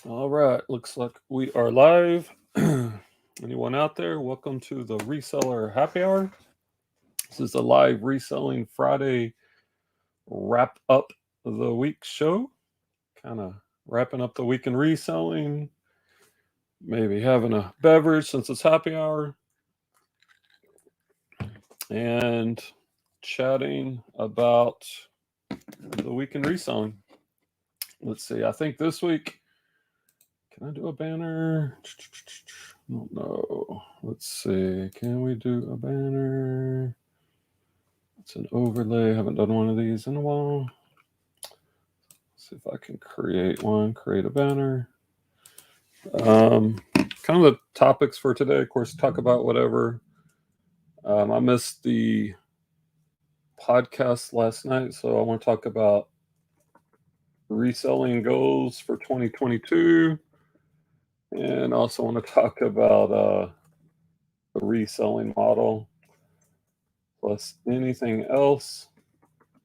All right, looks like we are live. Anyone out there? Welcome to the Reseller Happy Hour. This is a live Reselling Friday wrap up the week show. Kind of wrapping up the week in reselling, maybe having a beverage since it's happy hour, and chatting about the week in reselling. Let's see, I think this week, can I do a banner? I don't know. Let's see. Can we do a banner? It's an overlay. I haven't done one of these in a while. Let's see if I can create one. Create a banner. Kind of the topics for today. Of course, talk about whatever. I missed the podcast last night, so I want to talk about reselling goals for 2022, and also want to talk about the reselling model plus anything else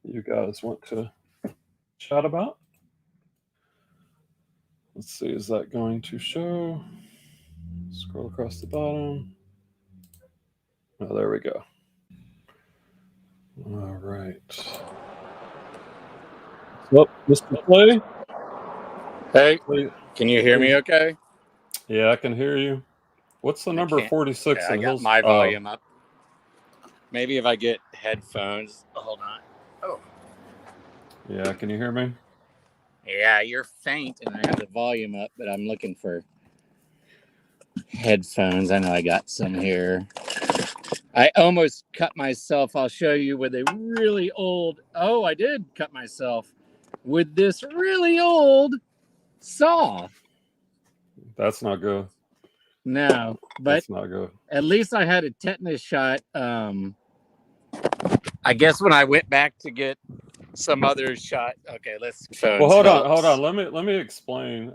you guys want to chat about. Let's see, is that going to show? Scroll across the bottom. Oh, there we go. All right. Well, Mr. Clay. Hey, Clay. can you hear me okay? Yeah, I can hear you. What's the number 46 Okay, I in got Hills? my volume up. Maybe if I get headphones. Oh, hold on. Oh. Yeah, can you hear me? Yeah, you're faint and I have the volume up, but I'm looking for headphones. I know I got some here. I almost cut myself. I'll show you with a really old. Oh, I did cut myself with this really old saw. That's not good. No, but that's not good. At least I had a tetanus shot. I guess when I went back to get some other shot. Okay, let's. Well, hold on. Let me explain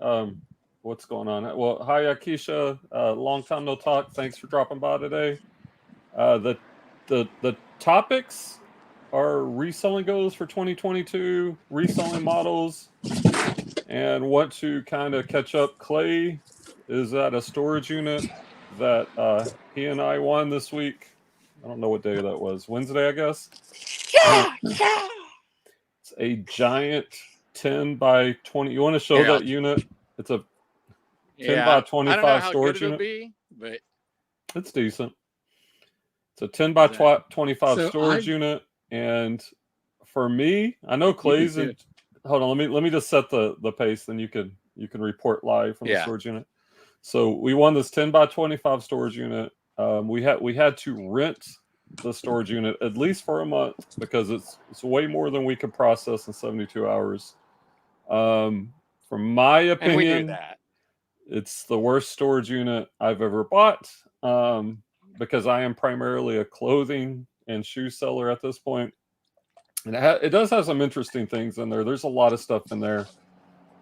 what's going on. Well, hi Akisha. Long time no talk. Thanks for dropping by today. The topics are reselling goals for 2022, reselling models, and want to kind of catch up. Clay is at a storage unit that he and I won this week. I don't know what day that was. Wednesday, I guess. It's a giant 10 by 20. You want to show that unit? It's a 10 by 25 storage unit. Be, but it's decent. It's a 10 by 25 storage unit. And for me, I know Clay's in. Hold on, let me just set the pace, then you can report live from the storage unit. So we won this 10 by 25 storage unit. We had to rent the storage unit at least for a month because it's way more than we could process in 72 hours. From my opinion, it's the worst storage unit I've ever bought, because I am primarily a clothing and shoe seller at this point. And it does have some interesting things in there. There's a lot of stuff in there.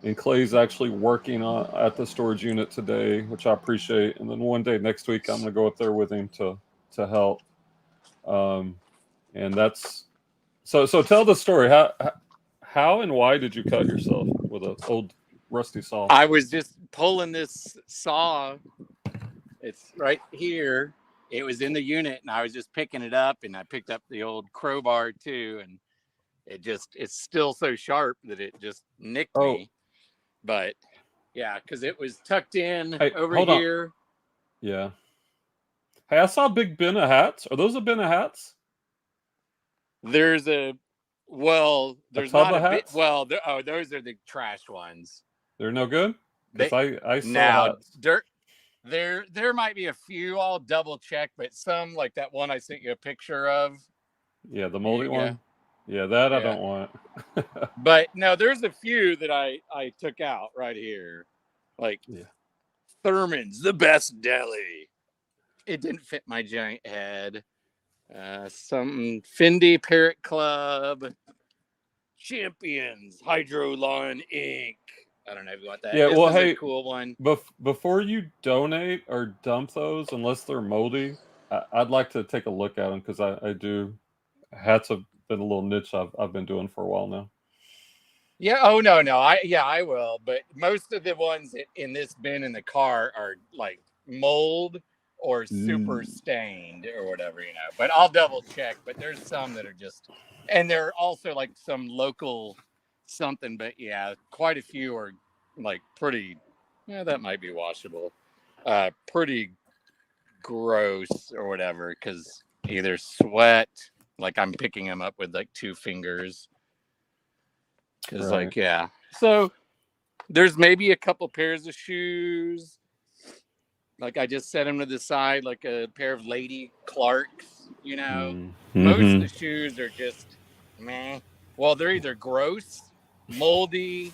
And Clay's actually working at the storage unit today, which I appreciate. And then one day next week, I'm going to go up there with him to help. And that's so tell the story. How and why did you cut yourself with an old rusty saw? I was just pulling this saw. It's right here. It was in the unit, and I was just picking it up, and I picked up the old crowbar too, and it's still so sharp that it just nicked me. But yeah, because it was tucked in over here. Yeah. Hey, I saw a big bin of hats. Are those a bin of hats? There's there's not a bit. Well, those are the trash ones. They're no good? Because I saw hats. There might be a few. I'll double check, but some like that one I sent you a picture of. Yeah, the moldy one. Yeah, that I don't want. But no, there's a few that I took out right here. Like Thurman's, the best deli. It didn't fit my giant head. Some Fendi Parrot Club. Champions, Hydrolon Ink. I don't know if you want that. Yeah, this well, is hey, a cool one. Before you donate or dump those, unless they're moldy, I'd like to take a look at them because I do. Hats have been a little niche I've been doing for a while now. Yeah. Oh no, no. I will. But most of the ones in this bin in the car are like mold or super stained or whatever, But I'll double check. But there's some that are just, and there are also like some local something. But yeah, quite a few are like pretty. Yeah, that might be washable. Pretty gross or whatever because either sweat, like I'm picking them up with like 2 fingers. Because Right. yeah. So there's maybe a couple pairs of shoes. Like I just set them to the side, like a pair of Lady Clarks, Mm-hmm. Most of the shoes are just meh. Well, they're either gross, moldy,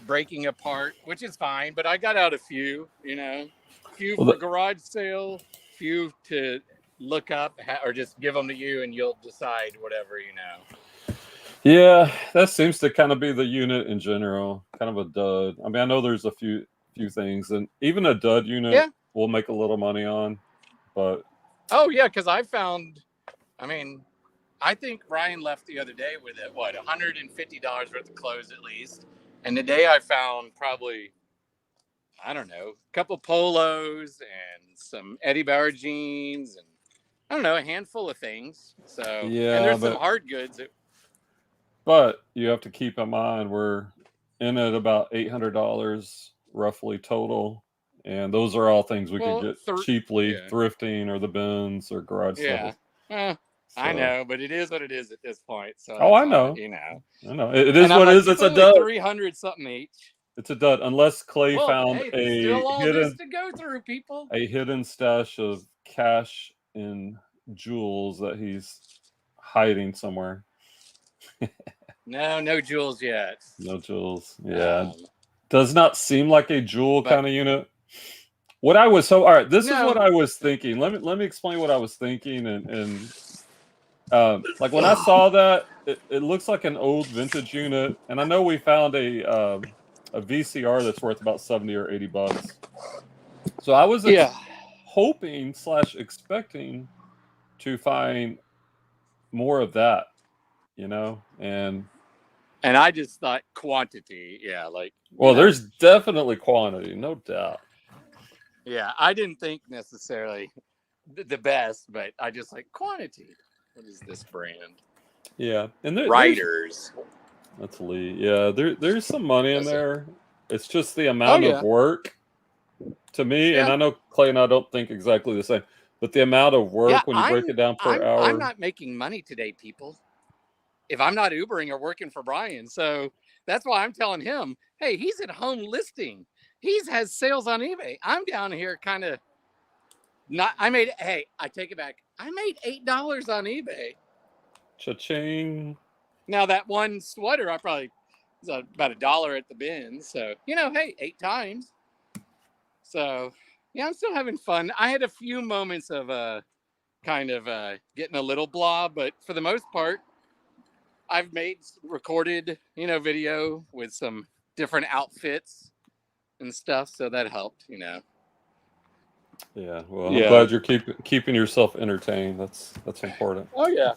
breaking apart, which is fine, but I got out a few, few for garage sale, few to look up or just give them to you and you'll decide whatever, Yeah, that seems to kind of be the unit in general, kind of a dud. I mean, I know there's a few things, and even a dud unit will make a little money on, but oh yeah, because I found, I think Ryan left the other day with it, what, $150 worth of clothes at least, and today I found probably, I don't know, a couple polos and some Eddie Bauer jeans and I don't know, a handful of things. So yeah, and there's some hard goods. But you have to keep in mind we're in at about $800 roughly total, and those are all things we could get cheaply thrifting or the bins or garage sales. So. I know, but it is what it is at this point. So I know, I know it is what it is. It's a dud. 300 something each. It's a dud unless Clay found still all hidden this to go through, people. A hidden stash of cash and jewels that he's hiding somewhere. No jewels yet. No jewels. Yeah. Does not seem like a jewel kind of unit. What I was all right, this is what I was thinking. Let me explain what I was thinking and like when I saw that, it looks like an old vintage unit, and I know we found a VCR that's worth about 70 or 80 bucks. So I was hoping / expecting to find more of that, and I just thought quantity, there's definitely quantity, no doubt. Yeah, I didn't think necessarily the best, but I just like quantity. What is this brand? Yeah, and Writers. That's Lee. Yeah, there's some money in there. It's just the amount of work to me, and I know Clay and I don't think exactly the same, but the amount of work when you break it down per hour. I'm not making money today, people. If I'm not Ubering or working for Brian, so that's why I'm telling him, hey, he's at home listing. He has sales on eBay. I'm down here kind of not. I take it back. I made $8 on eBay. Cha-ching. Now that one sweater, I probably was about $1 at the bin. So, hey, 8 times. So, yeah, I'm still having fun. I had a few moments of kind of getting a little blah, but for the most part, I've recorded, video with some different outfits and stuff. So that helped, Yeah, well, I'm glad you're keeping yourself entertained. That's important. Oh yeah.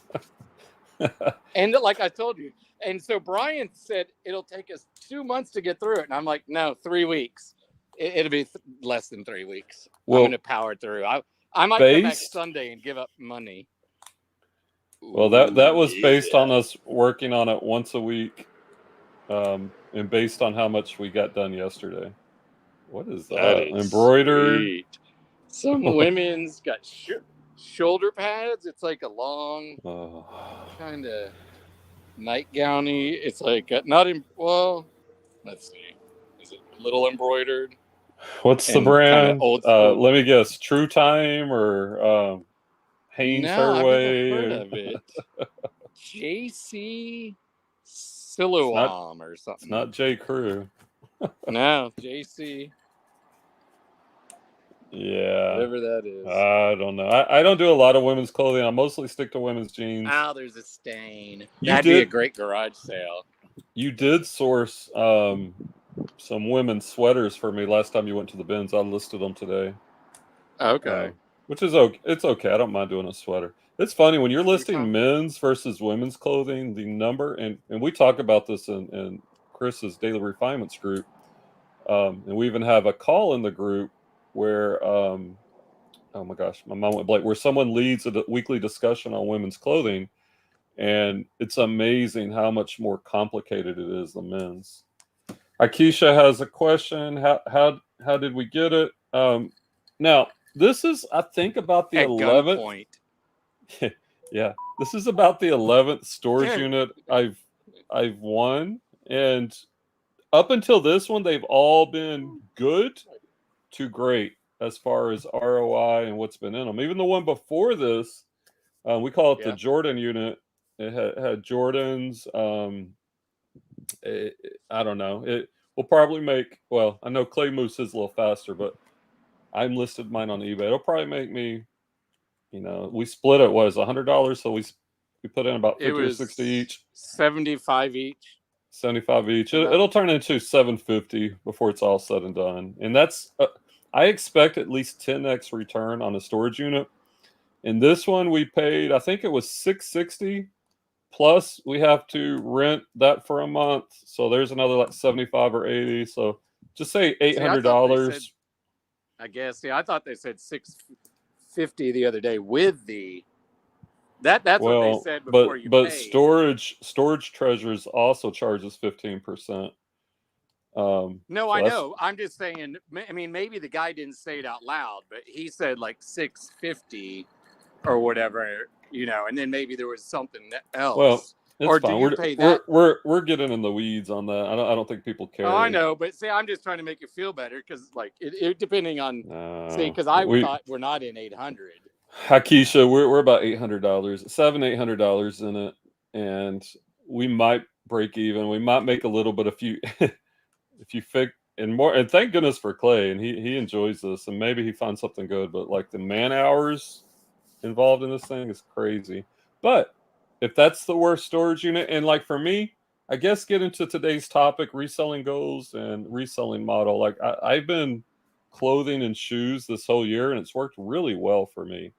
And like I told you, and so Brian said it'll take us 2 months to get through it, and I'm like, no, 3 weeks. It'll be less than 3 weeks. Well, I'm going to power through. I might come back Sunday and give up money. Well, that was based on us working on it once a week, and based on how much we got done yesterday. What is that? Embroidered. Sweet. Some women's got shoulder pads. It's like a long kind of nightgowny. It's like not in. Well, let's see. Is it a little embroidered? What's the brand? Let me guess. True Time or Hanes Fairway? I've never heard of it. JC Siloam or something. It's not J. Crew. No, JC. Yeah. Whatever that is. I don't know. I don't do a lot of women's clothing. I mostly stick to women's jeans. Oh, there's a stain. That'd be a great garage sale. You did source some women's sweaters for me last time you went to the bins. I listed them today. Okay. Which is okay. It's okay. I don't mind doing a sweater. It's funny when you're listing men's versus women's clothing, the number, and we talk about this in Chris's Daily Refinements group. And we even have a call in the group where, oh my gosh, my mind went blank, where someone leads a weekly discussion on women's clothing. And it's amazing how much more complicated it is than men's. Akeisha has a question. How did we get it? Now, this is, I think, about the 11th. Yeah, this is about the 11th storage unit I've won, and up until this one, they've all been good to great as far as ROI and what's been in them. Even the one before this, we call it the Jordan unit. It had Jordans. I don't know. It will probably make, well, I know Clay moves his a little faster, but I'm listed mine on eBay. It'll probably make me, we split it, was $100. So we put in about 50 or 60 each. 75 each. 75 each. It'll turn into 750 before it's all said and done. And that's, I expect at least 10x return on a storage unit. And this one we paid, I think it was $660. Plus, we have to rent that for a month, so there's another like 75 or 80. So just say $800. I guess. Yeah, I thought they said $650 the other day with the. That's what they said before you but paid. Storage Treasures also charges 15%. No, so I know. I'm just saying. I mean, maybe the guy didn't say it out loud, but he said like $650 or whatever. And then maybe there was something else. Well, it's or fine. Do you pay that? We're getting in the weeds on that. I don't think people care. Oh, I know, but see, I'm just trying to make you feel better because, like, it depending on. Because I thought we're not in 800. Akeisha, we're about $800, $800 in it, and we might break even. We might make a little bit if you fix and more. And thank goodness for Clay, and he enjoys this, and maybe he finds something good. But like the man hours involved in this thing is crazy. But if that's the worst storage unit, and like for me, I guess get into today's topic, reselling goals and reselling model. Like I've been clothing and shoes this whole year, and it's worked really well for me.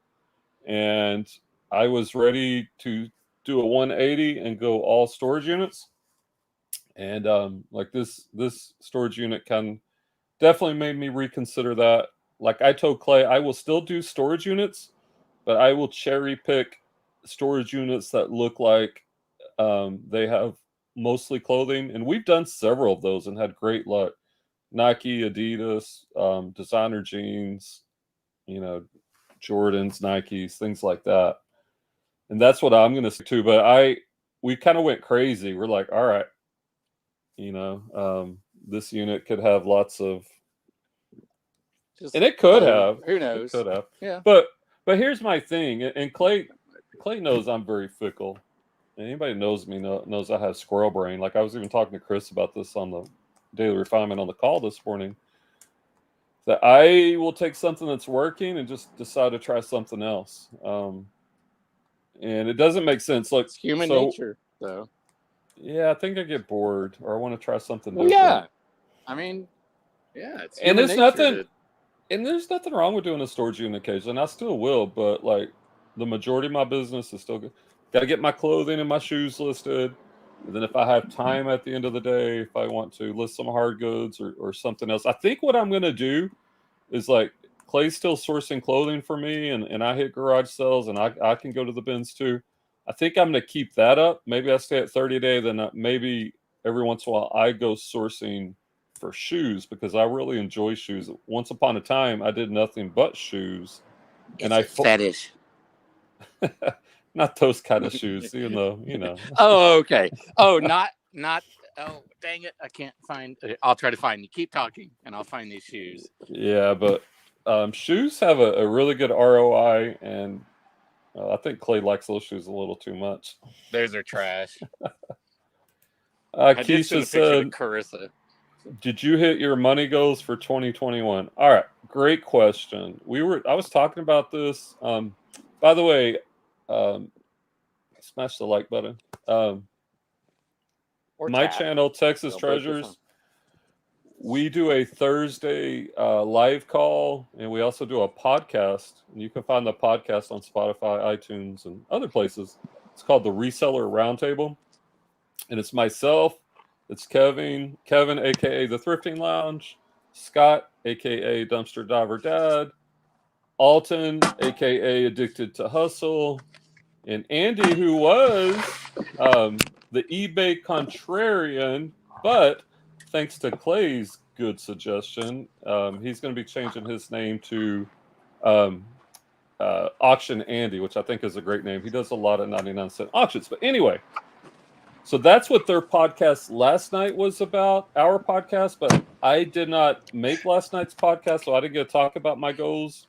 And I was ready to do a 180 and go all storage units. And like this storage unit definitely made me reconsider that. Like I told Clay, I will still do storage units, but I will cherry pick storage units that look like they have mostly clothing. And we've done several of those and had great luck. Nike, Adidas, designer jeans, Jordans, Nikes, things like that. And that's what I'm going to stick to. But we kind of went crazy. We're like, all right, this unit could have lots of, and it could have. Who knows? It could have. Yeah. But here's my thing, and Clay knows I'm very fickle. And anybody knows me knows I have squirrel brain. Like I was even talking to Chris about this on the Daily Refinement on the call this morning. That I will take something that's working and just decide to try something else. And it doesn't make sense. Like it's human nature, though. Yeah, I think I get bored or I want to try something different. Yeah. I mean, yeah, it's human nature. And there's nothing wrong with doing a storage unit occasionally, and I still will, but like the majority of my business is still good. Got to get my clothing and my shoes listed. And then if I have time at the end of the day, if I want to list some hard goods or something else, I think what I'm going to do is like Clay's still sourcing clothing for me and I hit garage sales and I can go to the bins too. I think I'm going to keep that up. Maybe I stay at 30 a day. Then maybe every once in a while I go sourcing for shoes because I really enjoy shoes. Once upon a time, I did nothing but shoes. And I fetish. Not those kind of shoes, even though, Oh, okay. Oh, not. Oh, dang it! I can't find. I'll try to find you. Keep talking, and I'll find these shoes. Yeah, but shoes have a really good ROI, and I think Clay likes those shoes a little too much. Those are trash. Keisha said, Carissa. Did you hit your money goals for 2021? All right, great question. I was talking about this. By the way, smash the like button. My channel, Texas Treasures, we do a Thursday live call, and we also do a podcast. And you can find the podcast on Spotify, iTunes, and other places. It's called the Reseller Roundtable, and it's myself. It's Kevin, aka the Thrifting Lounge, Scott, aka Dumpster Diver Dad, Alton, aka Addicted to Hustle, and Andy, who was the eBay contrarian, but thanks to Clay's good suggestion, he's going to be changing his name to Auction Andy, which I think is a great name. He does a lot of 99-cent auctions. But anyway, so that's what their podcast last night was about, our podcast. But I did not make last night's podcast, so I didn't get to talk about my goals.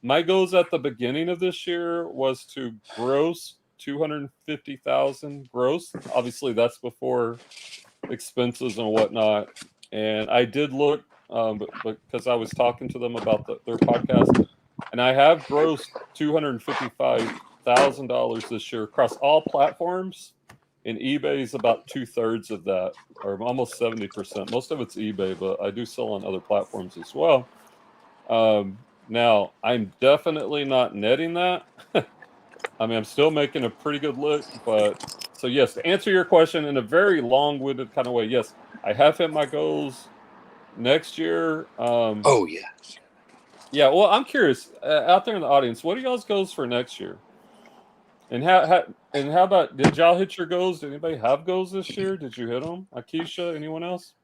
My goals at the beginning of this year was to gross 250,000 gross. Obviously, that's before expenses and whatnot. And I did look, because I was talking to them about their podcast, and I have grossed $255,000 this year across all platforms. And eBay is about 2/3 of that, or almost 70%. Most of it's eBay, but I do sell on other platforms as well. Now, I'm definitely not netting that. I mean, I'm still making a pretty good lick, but so yes, to answer your question in a very long-winded kind of way, yes, I have hit my goals next year. Oh yeah. Yeah, well, I'm curious out there in the audience, what are y'all's goals for next year? And how about, did y'all hit your goals? Did anybody have goals this year? Did you hit them? Akeisha, anyone else?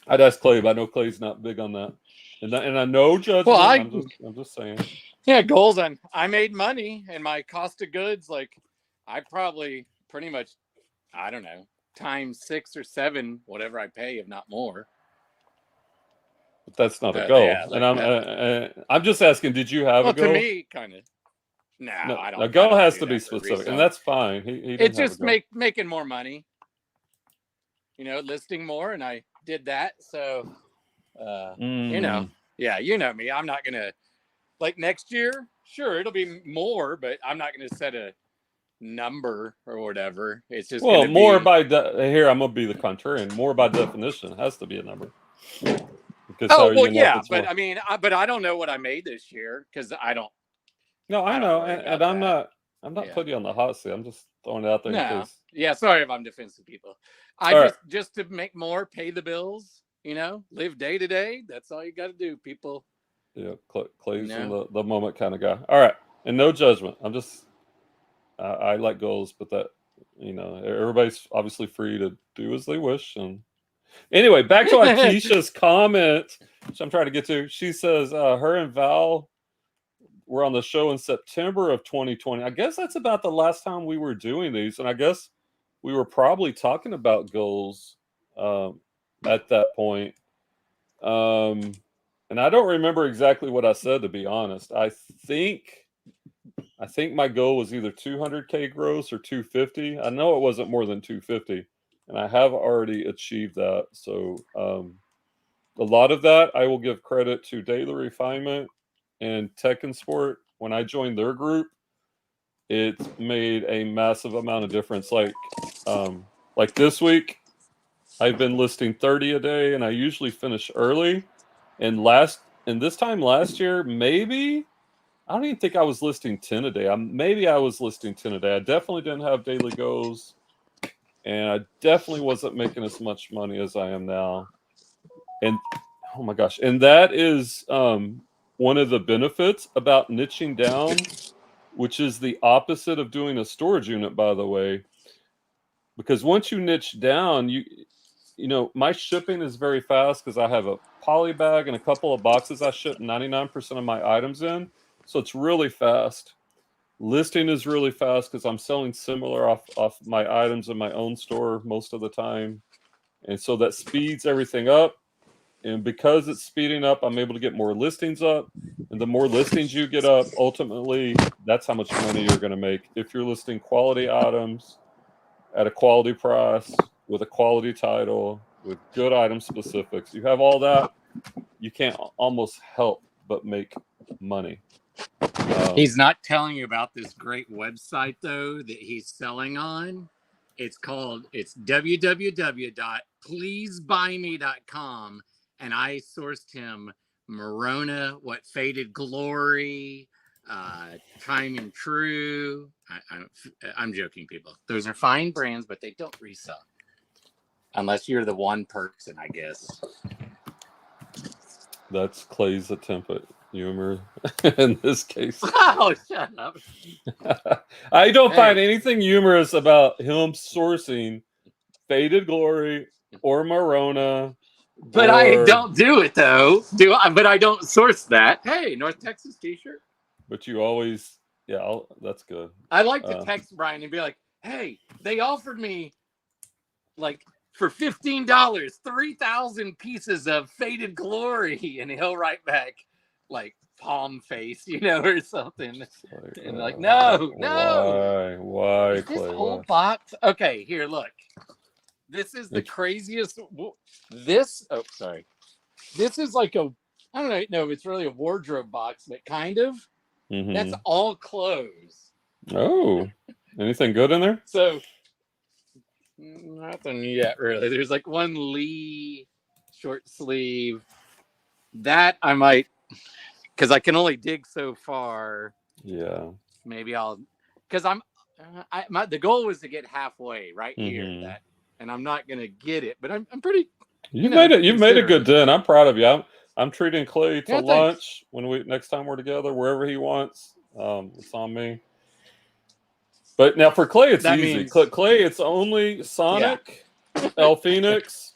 I'd ask Clay, but I know Clay's not big on that. And I know judgment. Well, I'm just saying. Yeah, goals. And I made money, and my cost of goods, like I probably pretty much, I don't know, times 6 or 7, whatever I pay, if not more. But that's not a goal. Yeah, like, and I'm just asking, did you have a goal? To me, kind of. No, I don't. A goal has to be specific, and that's fine. He it's just making more money. You know, listing more, and I did that. So, you know, yeah, you know me. I'm not gonna, like, next year. Sure, it'll be more, but I'm not gonna set a number or whatever. It's just more here. I'm gonna be the contrarian. More by definition, it has to be a number. Because but I mean, I don't know what I made this year because I don't. No, I know, and I'm not putting you on the hot seat. I'm just throwing it out there. No. Yeah, sorry if I'm defensive, people. Just to make more, pay the bills, you know, live day to day. That's all you got to do, people. Yeah, Clay's in the moment kind of guy. All right, and no judgment. I'm just, I like goals, but that, you know, everybody's obviously free to do as they wish. And anyway, back to Akeisha's comment, which I'm trying to get to. She says her and Val were on the show in September of 2020. I guess that's about the last time we were doing these, and I guess we were probably talking about goals at that point. And I don't remember exactly what I said, to be honest. I think my goal was either 200K gross or 250. I know it wasn't more than 250, and I have already achieved that. So a lot of that I will give credit to Daily Refinement and Tech and Sport. When I joined their group, it made a massive amount of difference. Like this week, I've been listing 30 a day, and I usually finish early. And this time last year, maybe I don't even think I was listing 10 a day. Maybe I was listing 10 a day. I definitely didn't have daily goals, and I definitely wasn't making as much money as I am now. And oh my gosh, and that is one of the benefits about niching down, which is the opposite of doing a storage unit, by the way. Because once you niche down, you know, my shipping is very fast because I have a poly bag and a couple of boxes I ship 99% of my items in. So it's really fast. Listing is really fast because I'm selling similar off my items in my own store most of the time. And so that speeds everything up. And because it's speeding up, I'm able to get more listings up. And the more listings you get up, ultimately, that's how much money you're going to make. If you're listing quality items at a quality price, with a quality title, with good item specifics, you have all that, you can't almost help but make money. He's not telling you about this great website, though, that he's selling on. It's www.pleasebuyme.com. And I sourced him Morona, Faded Glory, Time and True. I'm joking, people. Those are fine brands, but they don't resell. Unless you're the one person, I guess. That's Clay's attempt at humor in this case. Oh, shut up. I don't find anything humorous about him sourcing Faded Glory or Morona. But I don't do it, though. But I don't source that. Hey, North Texas t-shirt. But you always, yeah, that's good. I like to text Brian and be like, hey, they offered me, like, for $15, 3,000 pieces of Faded Glory. And he'll write back, like, palm face, or something. And like, no. Why, Is Clay? this whole box? Okay, here, look. This is the craziest. This is like I don't know if it's really a wardrobe box, but kind of. Mm-hmm. That's all clothes. Oh, anything good in there? So, nothing yet, really. There's like one Lee short sleeve. That I might, because I can only dig so far. Yeah. Maybe because the goal was to get halfway right here. And I'm not gonna get it, but I'm pretty. You've made a good den. I'm proud of you. I'm treating Clay to lunch next time we're together, wherever he wants. It's on me. But now for Clay, it's easy. Clay, it's only Sonic, El Phoenix.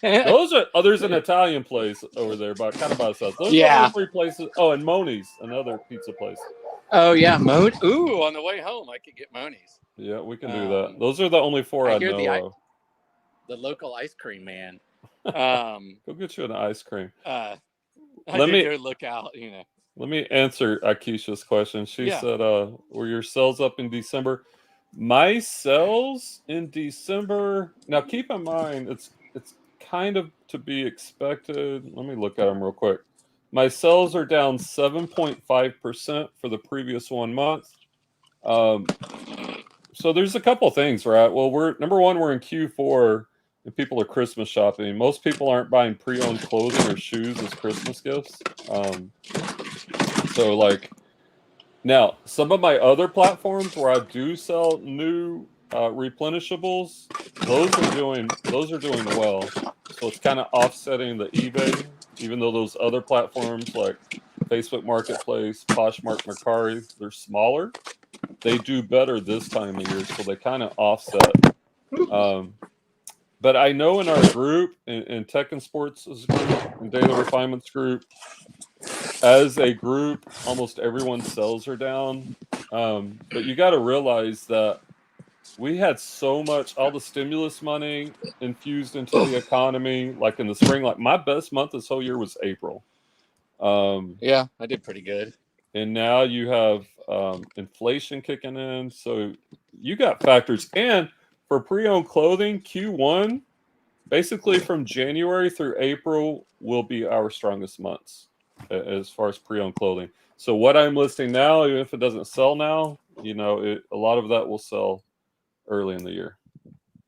There's an Italian place over there, kind of by itself. Those are the 3 places. Oh, and Moni's, another pizza place. Oh yeah, Moni. Ooh, on the way home, I could get Moni's. Yeah, we can do that. Those are the only 4 I know of. The local ice cream man. Go get you an ice cream. Let me go look out. Let me answer Akeisha's question. She said, "Were your sales up in December?" My sales in December. Now, keep in mind, it's kind of to be expected. Let me look at them real quick. My sales are down 7.5% for the previous 1 month. So there's a couple things, right? Well, we're in Q4 and people are Christmas shopping. Most people aren't buying pre-owned clothing or shoes as Christmas gifts. So like now some of my other platforms where I do sell new replenishables, those are doing well. So it's kind of offsetting the eBay, even though those other platforms like Facebook Marketplace, Poshmark, Mercari, they're smaller. They do better this time of year, so they kind of offset. But I know in our group, in Tech and Sports group, in Daily Refinements group, as a group, almost everyone's sales are down. But you got to realize that we had so much, all the stimulus money infused into the economy, like in the spring. Like my best month this whole year was April. Yeah, I did pretty good. And now you have inflation kicking in. So you got factors. And for pre-owned clothing, Q1, basically from January through April will be our strongest months as far as pre-owned clothing. So what I'm listing now, even if it doesn't sell now, a lot of that will sell early in the year.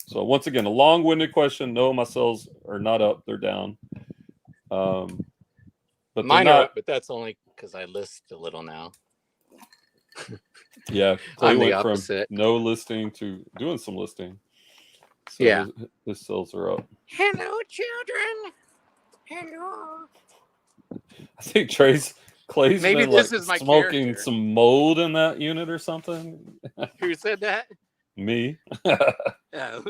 So once again, a long-winded question. No, my sales are not up. They're down. But mine are up, but that's only because I list a little now. Yeah, I'm the opposite. From no listing to doing some listing. So yeah, his sales are up. Hello, children. Hello. I think Clay's maybe been this is my smoking character. Some mold in that unit or something. Who said that? Me. Oh.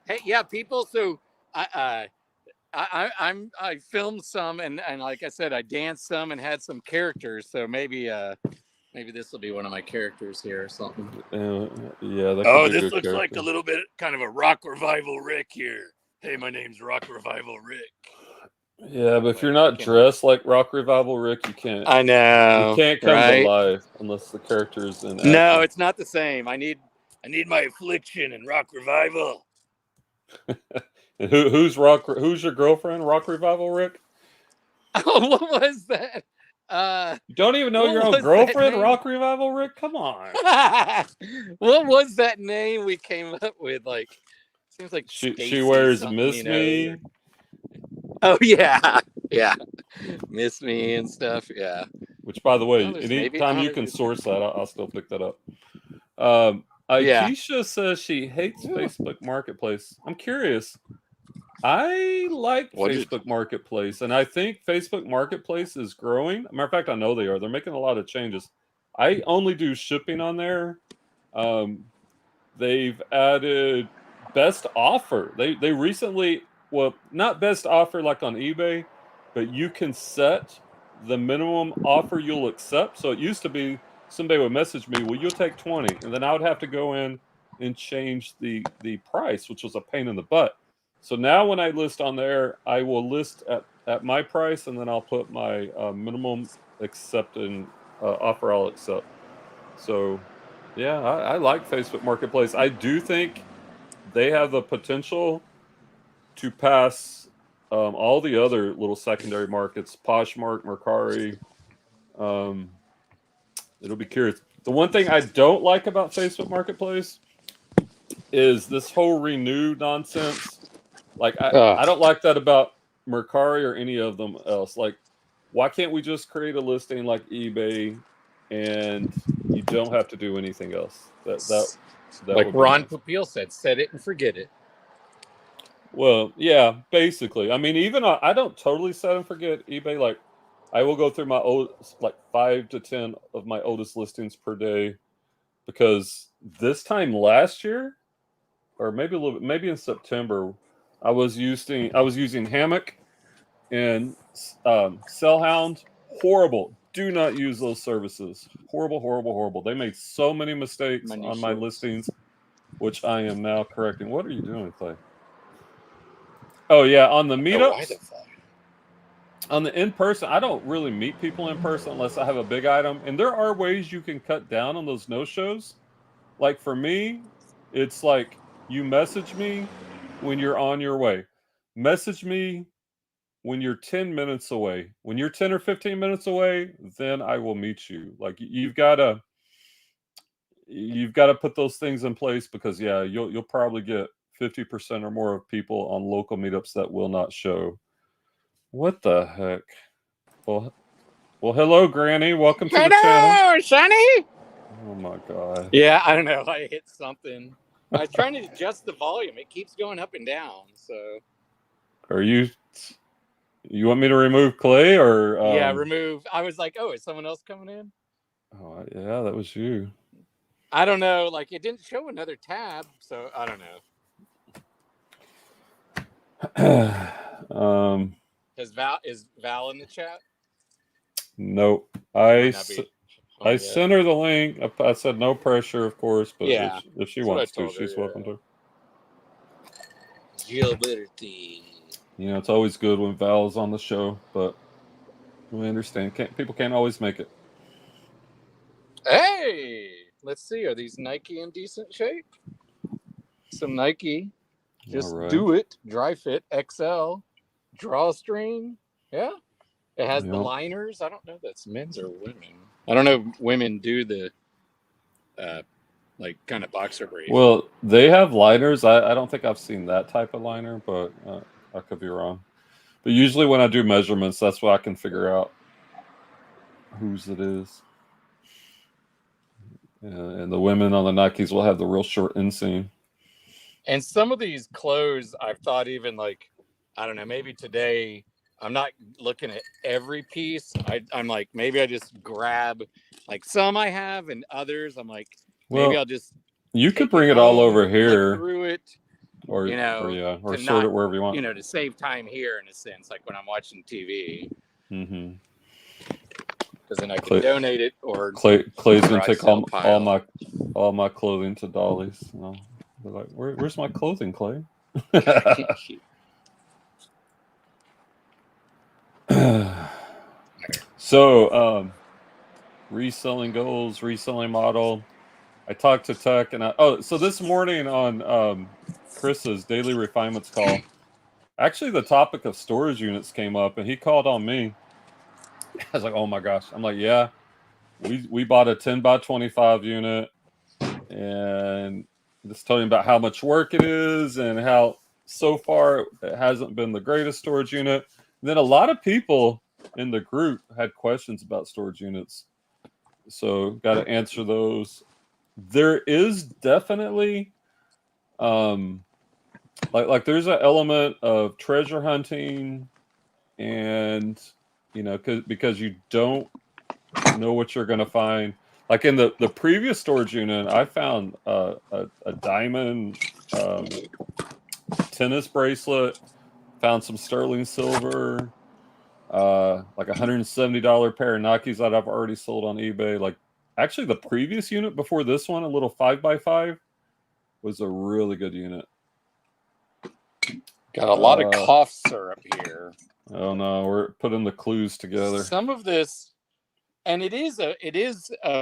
Hey, yeah, people. So I filmed some and like I said, I danced some and had some characters. So maybe this will be one of my characters here or something. Yeah. This looks character. Like a little bit kind of a Rock Revival Rick here. Hey, my name's Rock Revival Rick. Yeah, but if you're not dressed like Rock Revival Rick, you can't. I know. You can't come to life unless the character is in action. No, it's not the same. I need my affliction and Rock Revival. And who's your girlfriend, Rock Revival Rick? Oh, what was that? You don't even know your own girlfriend, Rock Revival Rick? Come on. What was that name we came up with? Like, seems like she wears Miss Me. Oh yeah, Miss Me and stuff. Yeah. which, by the way, Well, there's anytime you can source that, I'll still pick that up. Aisha says she hates Facebook Marketplace. I'm curious. I like Facebook Marketplace, and I think Facebook Marketplace is growing. Matter of fact, I know they are. They're making a lot of changes. I only do shipping on there. They've added best offer. They recently, well, not best offer like on eBay, but you can set the minimum offer you'll accept. So it used to be somebody would message me, well, you'll take 20, and then I would have to go in and change the price, which was a pain in the butt. So now when I list on there, I will list at my price, and then I'll put my minimum accepting offer I'll accept. So yeah, I like Facebook Marketplace. I do think they have the potential to pass all the other little secondary markets, Poshmark, Mercari. It'll be curious. The one thing I don't like about Facebook Marketplace is this whole renew nonsense. Like I don't like that about Mercari or any of them else. Like, why can't we just create a listing like eBay and you don't have to do anything else? That like Ron Popeil said, set it and forget it. Well, yeah, basically. I mean, even I don't totally set and forget eBay. Like, I will go through my old, like 5 to 10 of my oldest listings per day, because this time last year, or maybe a little bit, maybe in September, I was using Hammock and Sellhound. Horrible. Do not use those services. Horrible, horrible, horrible. They made so many mistakes on my listings, which I am now correcting. What are you doing, Clay? Oh yeah, on the meetups, on the in-person, I don't really meet people in person unless I have a big item. And there are ways you can cut down on those no-shows. Like for me, it's like you message me when you're on your way. Message me when you're 10 minutes away. When you're 10 or 15 minutes away, then I will meet you. Like you've got to put those things in place, because yeah, you'll probably get 50% or more of people on local meetups that will not show. What the heck? Well, hello, Granny. Welcome to the channel. Sonny. Oh my god. Yeah, I don't know. I hit something. I was trying to adjust the volume. It keeps going up and down. So. Are you want me to remove Clay or? Yeah, remove. I was like, oh, is someone else coming in? Oh yeah, that was you. I don't know. Like it didn't show another tab, so I don't know. Is Val in the chat? Nope. I sent her the link. I said no pressure, of course, but yeah, if she wants to, she's welcome to. Gilberti. You know, it's always good when Val's on the show, but we understand. People can't always make it. Hey, let's see. Are these Nike in decent shape? Some Nike. Just do it. Dry fit XL. Drawstring. Yeah. It has the liners. I don't know if that's men's or women. I don't know if women do the like kind of boxer brief. Well, they have liners. I don't think I've seen that type of liner, but I could be wrong. But usually when I do measurements, that's what I can figure out whose it is. And the women on the Nikes will have the real short inseam. And some of these clothes, I've thought even like, I don't know, maybe today, I'm not looking at every piece. I'm like, maybe I just grab like some I have, and others I'm like, maybe I'll just. You could bring it all over here. Look through it. Or, or sort it wherever you want. You know, to save time here in a sense, like when I'm watching TV. Mm-hmm. Because then I can donate it, or Clay's gonna take all my clothing to Dolly's. They're like, where's my clothing, Clay? So, reselling goals, reselling model. I talked to Tech, and so this morning on Chris's Daily Refinements call, actually the topic of storage units came up, and he called on me. I was like, oh my gosh. I'm like, yeah, we bought a 10 by 25 unit, and just telling him about how much work it is and how so far it hasn't been the greatest storage unit. And then a lot of people in the group had questions about storage units, so got to answer those. There is definitely like there's an element of treasure hunting, and because you don't know what you're going to find. Like in the previous storage unit, I found a diamond tennis bracelet, found some sterling silver, like $170 pair of Nikes that I've already sold on eBay. Like actually the previous unit before this one, a little 5x5, was a really good unit. Got a lot of cough syrup here. Oh no, we're putting the clues together. Some of this, and it is a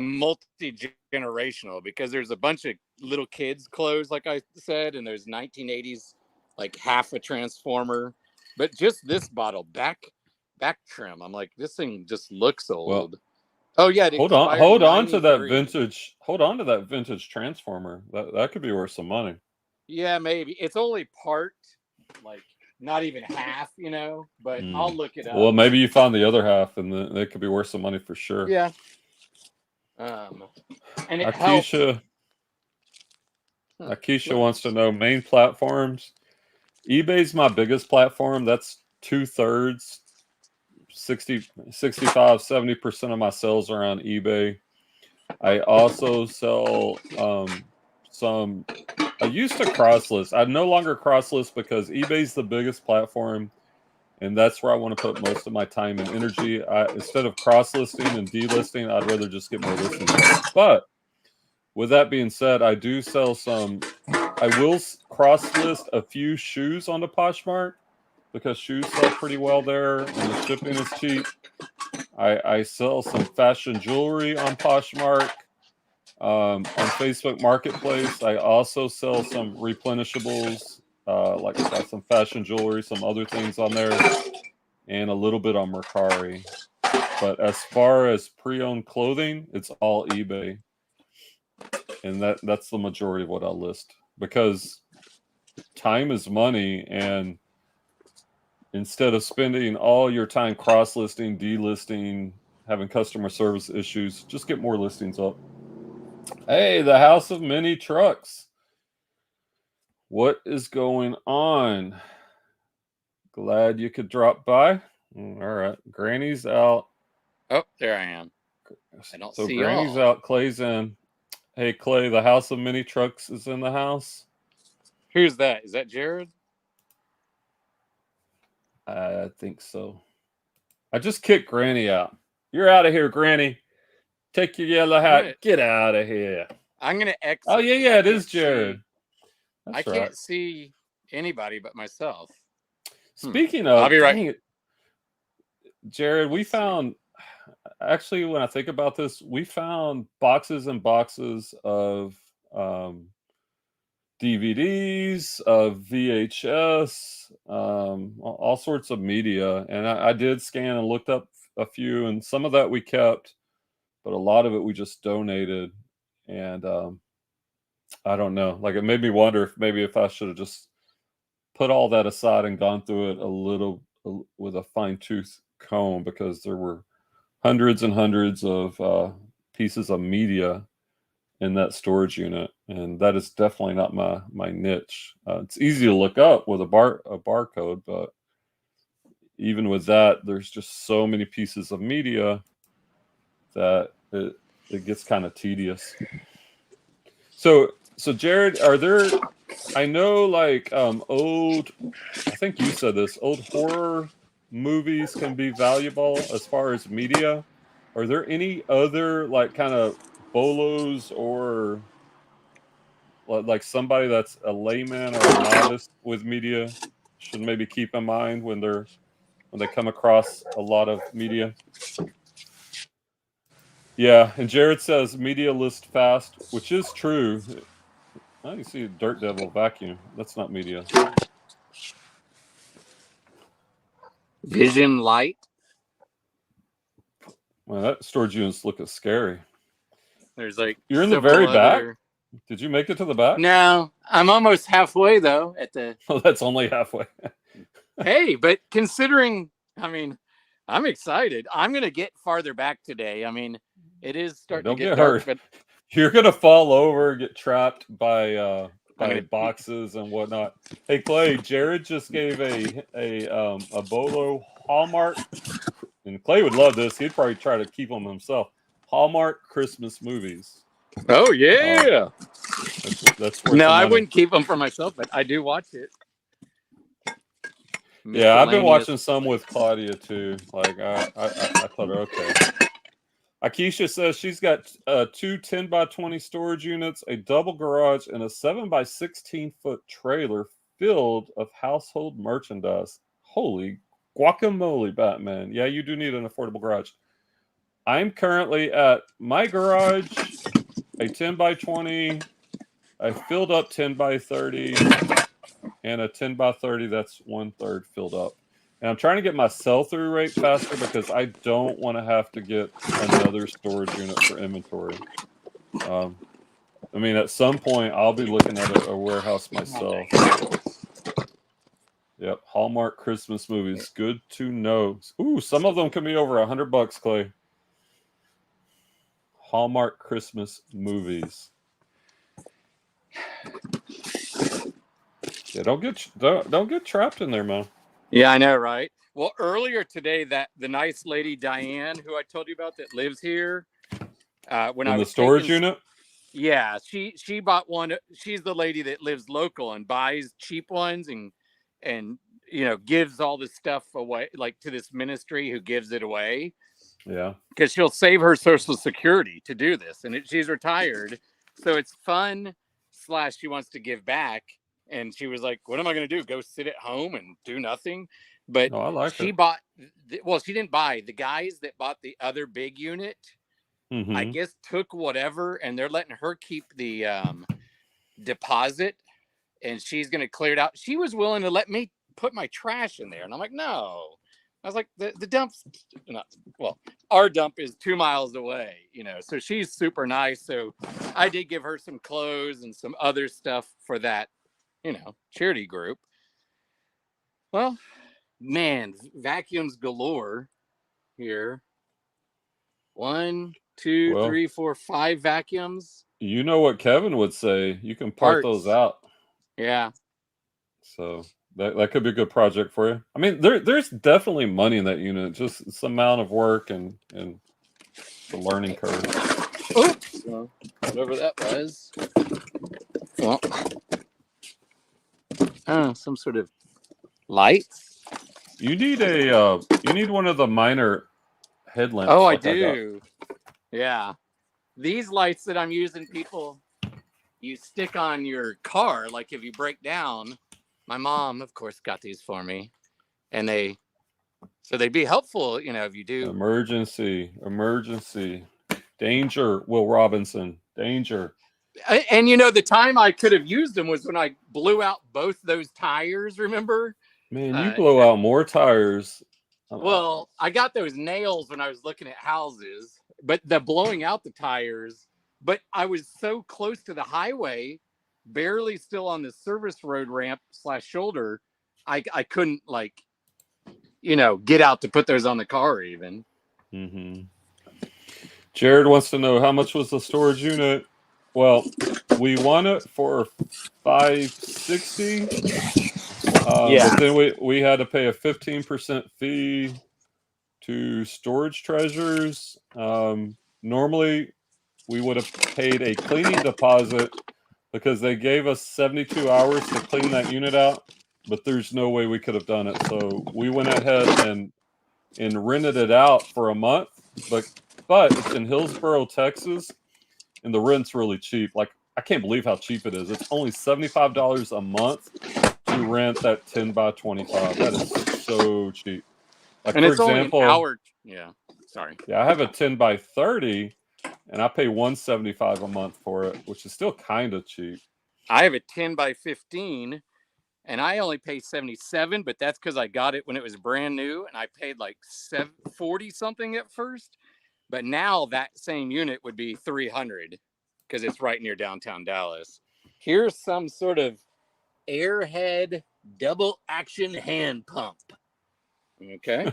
multi-generational, because there's a bunch of little kids clothes, like I said, and there's 1980s, like half a transformer. But just this bottle, back trim, I'm like, this thing just looks old. Well, oh yeah, hold on to that vintage. Hold on to that vintage transformer. That could be worth some money. Yeah, maybe. It's only part, like not even half, but I'll look it up. Well, maybe you found the other half, and it could be worth some money for sure. Yeah. And it Akeisha wants to know main platforms. eBay's my biggest platform. That's 2/3, 65-70% of my sales are on eBay. I also sell some. I used to cross list. I no longer cross list because eBay's the biggest platform, and that's where I want to put most of my time and energy. Instead of cross listing and delisting, I'd rather just get more listings. But with that being said, I do sell some. I will cross list a few shoes on the Poshmark because shoes sell pretty well there, and the shipping is cheap. I sell some fashion jewelry on Poshmark. On Facebook Marketplace, I also sell some replenishables, like I got some fashion jewelry, some other things on there, and a little bit on Mercari. But as far as pre-owned clothing, it's all eBay, and that's the majority of what I'll list, because time is money, and instead of spending all your time cross-listing, delisting, having customer service issues, just get more listings up. Hey, the House of Many Trucks. What is going on? Glad you could drop by. All right. Granny's out. Oh, there I am. I don't see Granny's y'all. out. Clay's in. Hey, Clay, the House of Many Trucks is in the house. Who's that? Is that Jared? I think so. I just kicked Granny out. You're out of here, Granny. Take your yellow hat. Get out of here. I'm going to exit. Oh, yeah, it is Jared. I can't see anybody but myself. Speaking of, I'll be right. Jared, we found, actually, when I think about this, we found boxes and boxes of DVDs, of VHS, all sorts of media. And I did scan and looked up a few, and some of that we kept, but a lot of it we just donated. And I don't know, like it made me wonder if I should have just put all that aside and gone through it a little with a fine-tooth comb, because there were hundreds and hundreds of pieces of media in that storage unit, and that is definitely not my niche. It's easy to look up with a barcode, but even with that, there's just so many pieces of media that it gets kind of tedious. So Jared, are there, I know, like old, I think you said this, old horror movies can be valuable as far as media. Are there any other like kind of bolos, or like somebody that's a layman or a novice with media should maybe keep in mind when they come across a lot of media? Yeah, and Jared says media list fast, which is true. Oh, you see a Dirt Devil vacuum. That's not media. Vision Light. Well, that storage unit's looking scary. There's like, you're in the very back. Did you make it to the back? No, I'm almost halfway though. At the oh, that's only halfway. Hey, but considering, I mean, I'm excited. I'm going to get farther back today. I mean, it is starting to get Get dark, hurt. but You're gonna fall over, get trapped by gonna... boxes and whatnot. Hey Clay, Jared just gave a Bolo Hallmark, and Clay would love this. He'd probably try to keep them himself. Hallmark Christmas movies. Oh yeah. That's worth No, the I money. wouldn't keep them for myself, but I do watch it. Yeah, I've been watching some with Claudia too. Like I thought, okay. Akeisha says she's got 2 10x20 storage units, a double garage, and a 7x16-foot trailer filled of household merchandise. Holy guacamole, Batman. Yeah, you do need an affordable garage. I'm currently at my garage, a 10x20, a filled up 10x30, and a 10x30 that's 1/3 filled up. And I'm trying to get my sell-through rate faster because I don't want to have to get another storage unit for inventory. I mean, at some point, I'll be looking at a warehouse myself. Yep, Hallmark Christmas movies. Good to know. Ooh, some of them can be over $100, Clay. Hallmark Christmas movies. Yeah, don't get trapped in there, man. Yeah, I know, right? Well, earlier today, that the nice lady Diane, who I told you about, that lives here, when in I the was storage unit. Yeah, she bought one. She's the lady that lives local and buys cheap ones and gives all this stuff away, like to this ministry who gives it away. Yeah, because she'll save her Social Security to do this, and she's retired, so it's fun. / she wants to give back. And she was like, what am I going to do? Go sit at home and do nothing? But I like she it. bought, well, she didn't buy. The guys that bought the other big unit, I guess, took whatever, and they're letting her keep the deposit, and she's going to clear it out. She was willing to let me put my trash in there. And I'm like, no. I was like, the dump's not, well, our dump is 2 miles away, so she's super nice. So I did give her some clothes and some other stuff for that, charity group. Well, man, vacuums galore here. 1, 2, 3, 4, 5 vacuums. You know what Kevin would say? You can part those out. Yeah. So that could be a good project for you. I mean, there's definitely money in that unit. Just some amount of work and the learning curve. Oops. Well, whatever that was. Well, some sort of lights. You need one of the minor headlamps. Oh, like I do. Yeah. These lights that I'm using, people, you stick on your car, like if you break down. My mom, of course, got these for me, and they'd be helpful, if you do. Emergency, danger, Will Robinson, danger. And the time I could have used them was when I blew out both those tires. Remember? Man, you blow out more tires. Well, I got those nails when I was looking at houses, but the blowing out the tires. But I was so close to the highway, barely still on the service road ramp / shoulder. I couldn't get out to put those on the car even. Jared wants to know, how much was the storage unit? Well, we won it for $560. But then we had to pay a 15% fee to Storage Treasures. Normally we would have paid a cleaning deposit because they gave us 72 hours to clean that unit out, but there's no way we could have done it. So we went ahead and rented it out for a month, but it's in Hillsboro, Texas, and the rent's really cheap. Like, I can't believe how cheap it is. It's only $75 a month to rent that 10x25. That is so cheap. Like, and for it's example, only an hour. Yeah, sorry. Yeah, I have a 10x30, and I pay $175 a month for it, which is still kind of cheap. I have a 10x15, and I only pay $77, but that's because I got it when it was brand new, and I paid like $40 something at first. But now that same unit would be $300 because it's right near downtown Dallas. Here's some sort of Airhead double action hand pump. Okay.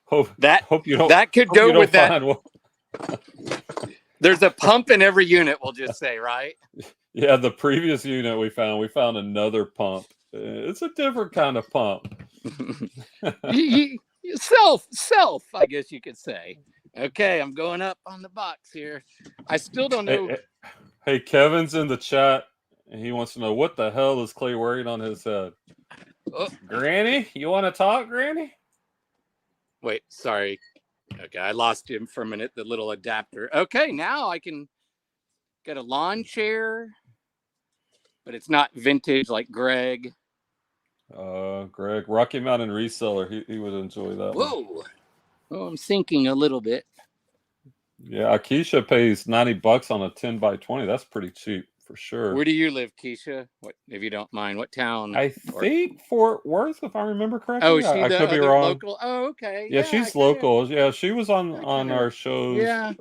Hope you don't. That could hope you go don't with that. find one. There's a pump in every unit, we'll just say, right? Yeah, the previous unit we found another pump. It's a different kind of pump. Self, I guess you could say. Okay, I'm going up on the box here. I still don't know. Hey, Kevin's in the chat, and he wants to know what the hell is Clay wearing on his head. Oh. Granny, you want to talk, Granny? Wait, sorry. Okay, I lost him for a minute. The little adapter. Okay, now I can get a lawn chair, but it's not vintage like Greg. Greg, Rocky Mountain Reseller. He would enjoy that. Whoa. One. Oh, I'm sinking a little bit. Yeah, Keisha pays $90 on a 10x20. That's pretty cheap for sure. Where do you live, Keisha? What, if you don't mind? What town? I think Fort Worth, if I remember correctly. Oh, is she I the could be other wrong. local? Oh, okay. Yeah, she's local. Yeah, she was on our shows. Yeah,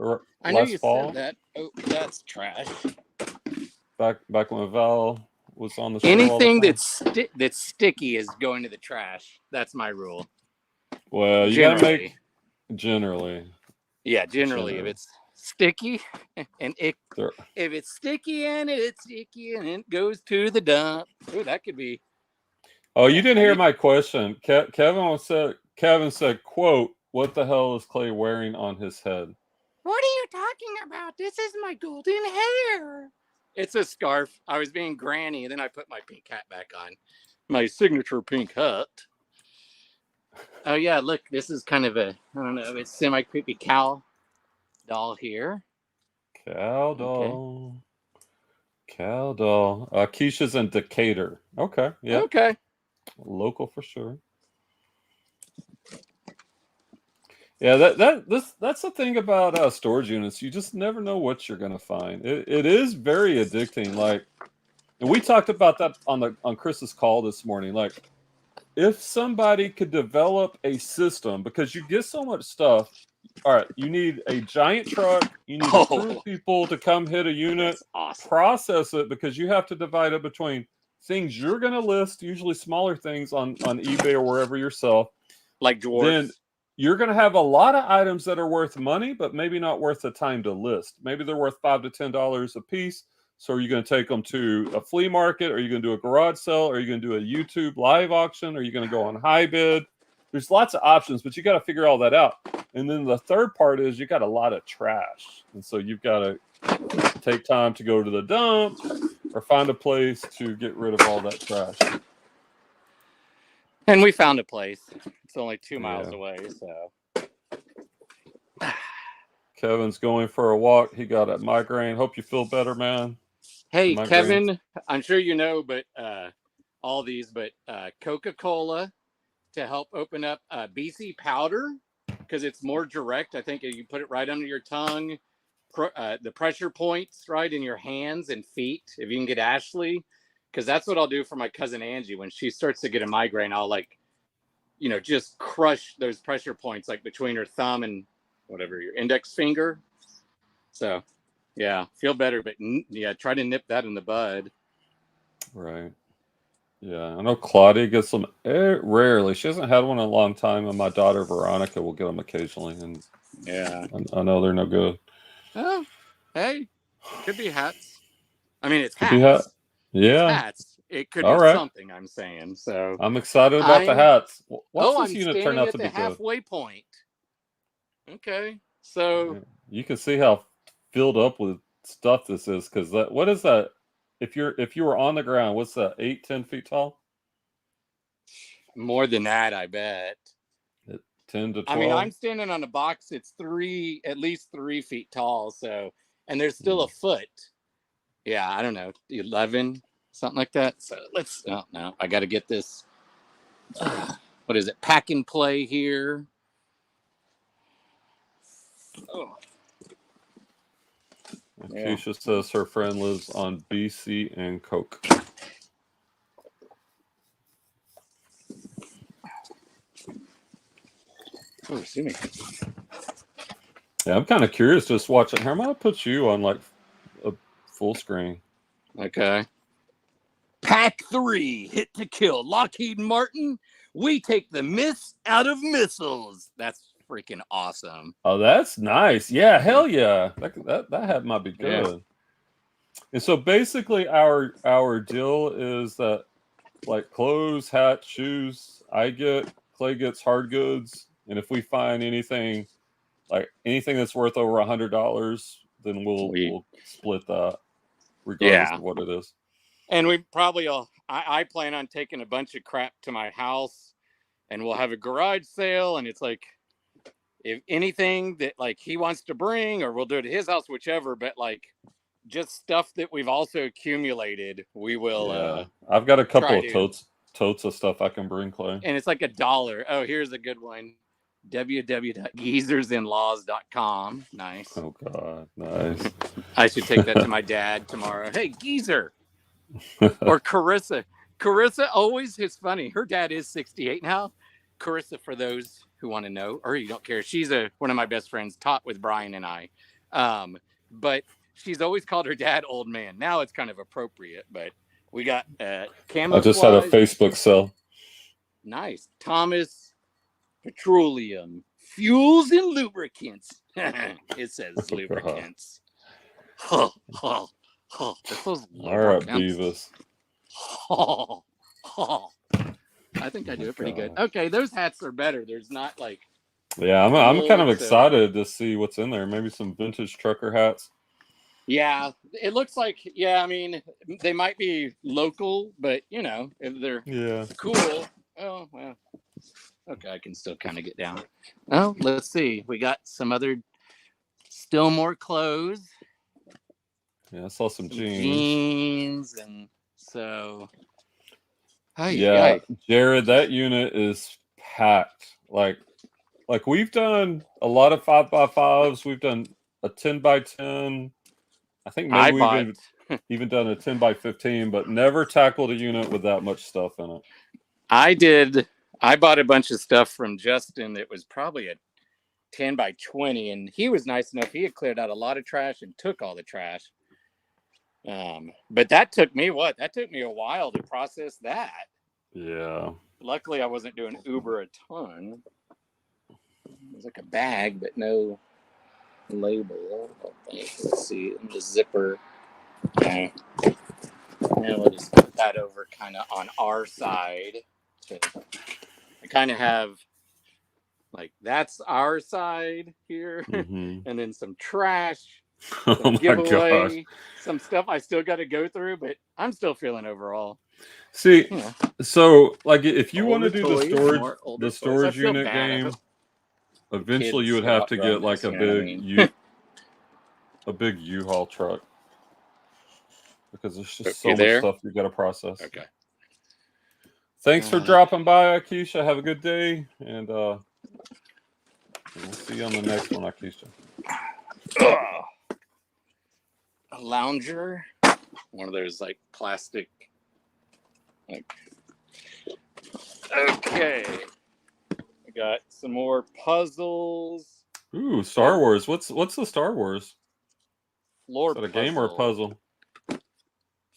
I know you fall. said that. Oh, that's trash. Back when Val was on the show. Anything that's sticky is going to the trash. That's my rule. Well, you gotta make generally. Yeah, generally, if it's sticky and if it's sticky and it goes to the dump. Oh, that could be. Oh, you didn't hear my question. Kevin said, quote, "What the hell is Clay wearing on his head?" What are you talking about? This is my golden hair. It's a scarf. I was being granny, and then I put my pink hat back on. My signature pink hat. Oh, yeah, look, this is kind of a, I don't know, it's semi-creepy cow doll here. Cow doll. Okay. Cow doll. Keisha's in Decatur. Okay, yeah. Okay. Local for sure. Yeah, that's the thing about storage units. You just never know what you're gonna find. It is very addicting. Like, and we talked about that on Chris's call this morning. Like, if somebody could develop a system, because you get so much stuff. All right, you need a giant truck. You need a crew of people to come hit a unit, awesome. Process it, because you have to divide it between things you're gonna list, usually smaller things on eBay or wherever yourself, like dwarves. Then you're going to have a lot of items that are worth money, but maybe not worth the time to list. Maybe they're worth $5 to $10 a piece. So are you going to take them to a flea market? Are you going to do a garage sale? Are you going to do a YouTube live auction? Are you going to go on high bid? There's lots of options, but you got to figure all that out. And then the third part is you got a lot of trash. And so you've got to take time to go to the dump or find a place to get rid of all that trash. And we found a place. It's only 2 miles away, so. Kevin's going for a walk. He got a migraine. Hope you feel better, man. Hey, Kevin, I'm sure you know, but all these, but Coca-Cola to help open up BC powder, because it's more direct. I think you put it right under your tongue, the pressure points right in your hands and feet. If you can get Ashley, because that's what I'll do for my cousin Angie. When she starts to get a migraine, I'll just crush those pressure points like between her thumb and whatever, your index finger. So, yeah, feel better, but yeah, try to nip that in the bud. Right. Yeah, I know Claudia gets them rarely. She hasn't had one in a long time, and my daughter Veronica will get them occasionally. And yeah, I know they're no good. Oh, hey, could be hats. I mean, it's hats. Could be hat. Yeah, it's hats. It could be something. I'm saying. So I'm excited about the hats. What's this unit turn out to be? Halfway point. Okay, so you can see how filled up with stuff this is, because what is that? If you were on the ground, what's that? 8-10 feet tall? More than that, I bet. 10 to 12. I mean, I'm standing on a box. It's at least 3 feet tall. So, and there's still a foot. Yeah, I don't know, 11, something like that. So let's. Oh no, I got to get this. What is it? Pack and play here. Oh. Keisha says her friend lives on BC and Coke. Oh, see me. Yeah, I'm kind of curious just watching her. I'm going to put you on like a full screen. Okay. Pack 3, hit to kill. Lockheed Martin, we take the miss out of missiles. That's freaking awesome. Oh, that's nice. Yeah, hell yeah. That hat might be good. Yeah. And so basically our deal is that like clothes, hats, shoes, Clay gets hard goods, and if we find anything that's worth over $100, then we'll split that regardless of what it is. And we probably I plan on taking a bunch of crap to my house, and we'll have a garage sale, and it's like if anything that like he wants to bring, or we'll do it at his house, whichever, but like just stuff that we've also accumulated, we will. Yeah. I've got a couple of totes of stuff I can bring, Clay. And it's like $1. Oh, here's a good one. www.geezersinlaws.com. Nice. Oh God, nice. I should take that to my dad tomorrow. Hey, Geezer. Or Carissa. Carissa always is funny. Her dad is 68 now. Carissa, for those who want to know, or you don't care, she's one of my best friends, taught with Brian and I. But she's always called her dad old man. Now it's kind of appropriate, but we got camouflage. I just had a Facebook sell. Nice. Thomas Petroleum Fuels and Lubricants. It says lubricants. That's those lubricants. All right, Beavis. I think I do it pretty good. Okay, those hats are better. There's not like. Yeah, I'm kind of excited to see what's in there. Maybe some vintage trucker hats. Yeah, it looks like. Yeah, I mean, they might be local, but if they're cool. Oh well. Okay, I can still kind of get down. Oh, let's see. We got still more clothes. Yeah, I saw some jeans. Jeans, and so. Yeah, Jared, that unit is packed. Like we've done a lot of 5x5s. We've done a 10x10. I think maybe we've even done a 10x15, but never tackled a unit with that much stuff in it. I bought a bunch of stuff from Justin that was probably a 10x20, and he was nice enough. He had cleared out a lot of trash and took all the trash. But that took me a while to process that. Yeah. Luckily, I wasn't doing Uber a ton. It was like a bag, but no label. Let's see, in the zipper. Okay. And we'll just put that over kind of on our side. I kind of have like that's our side here, and then some trash. Oh my gosh. Some stuff I still got to go through, but I'm still feeling overall. See, so like if you want to do the storage unit game, eventually you would have to get like a big U-Haul truck because there's just so much stuff you got to process. Okay. Thanks for dropping by, Akeisha. Have a good day, and we'll see you on the next one, Akeisha. A lounger, one of those like plastic. Okay, I got some more puzzles. Ooh, Star Wars. What's the Star Wars? Floor. Is that a game or a puzzle?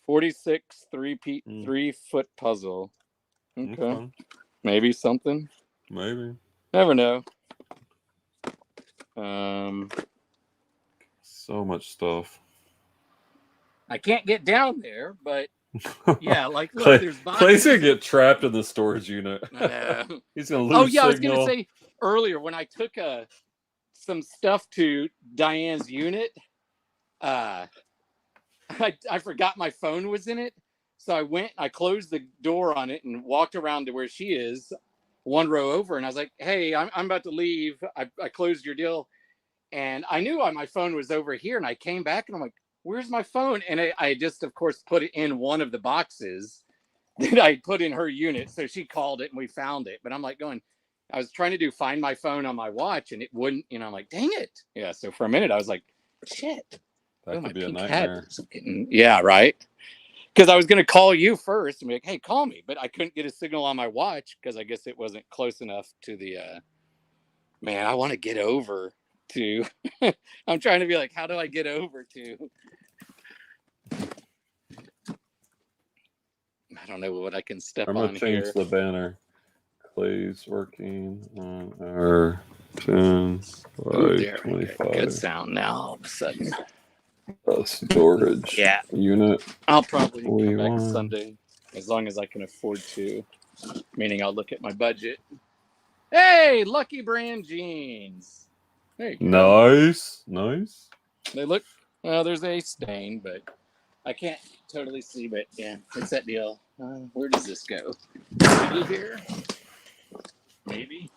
46 3-foot puzzle. Okay. Maybe something. Maybe. Never know. So much stuff. I can't get down there, but yeah, like look, there's boxes. Clay's gonna get trapped in the storage unit. He's gonna lose signal. I was gonna say earlier when I took some stuff to Diane's unit, I forgot my phone was in it. So I closed the door on it and walked around to where she is, one row over, and I was like, hey, I'm about to leave. I closed your deal. And I knew my phone was over here, and I came back and I'm like, where's my phone? And I just, of course, put it in one of the boxes that I put in her unit. So she called it and we found it. But I'm like I was trying to find my phone on my watch and it wouldn't, I'm like, dang it. Yeah. So for a minute I was like, shit. That could be a nightmare. Yeah, right. Because I was going to call you first and be like, hey, call me. But I couldn't get a signal on my watch because I guess it wasn't close enough to the, man, I want to get over to, I'm trying to be like, how do I get over to? I don't know what I can step on here. I'm going to change the banner. Clay's working on our 10 Ooh, by there, good 25. sound now all of a sudden. Storage Yeah. unit. I'll probably come back 41. Sunday as long as I can afford to, meaning I'll look at my budget. Hey, Lucky Brand jeans. There you go. Nice. They look, well, there's a stain, but I can't totally see, but yeah, it's that deal. Where does this go? Here? Maybe.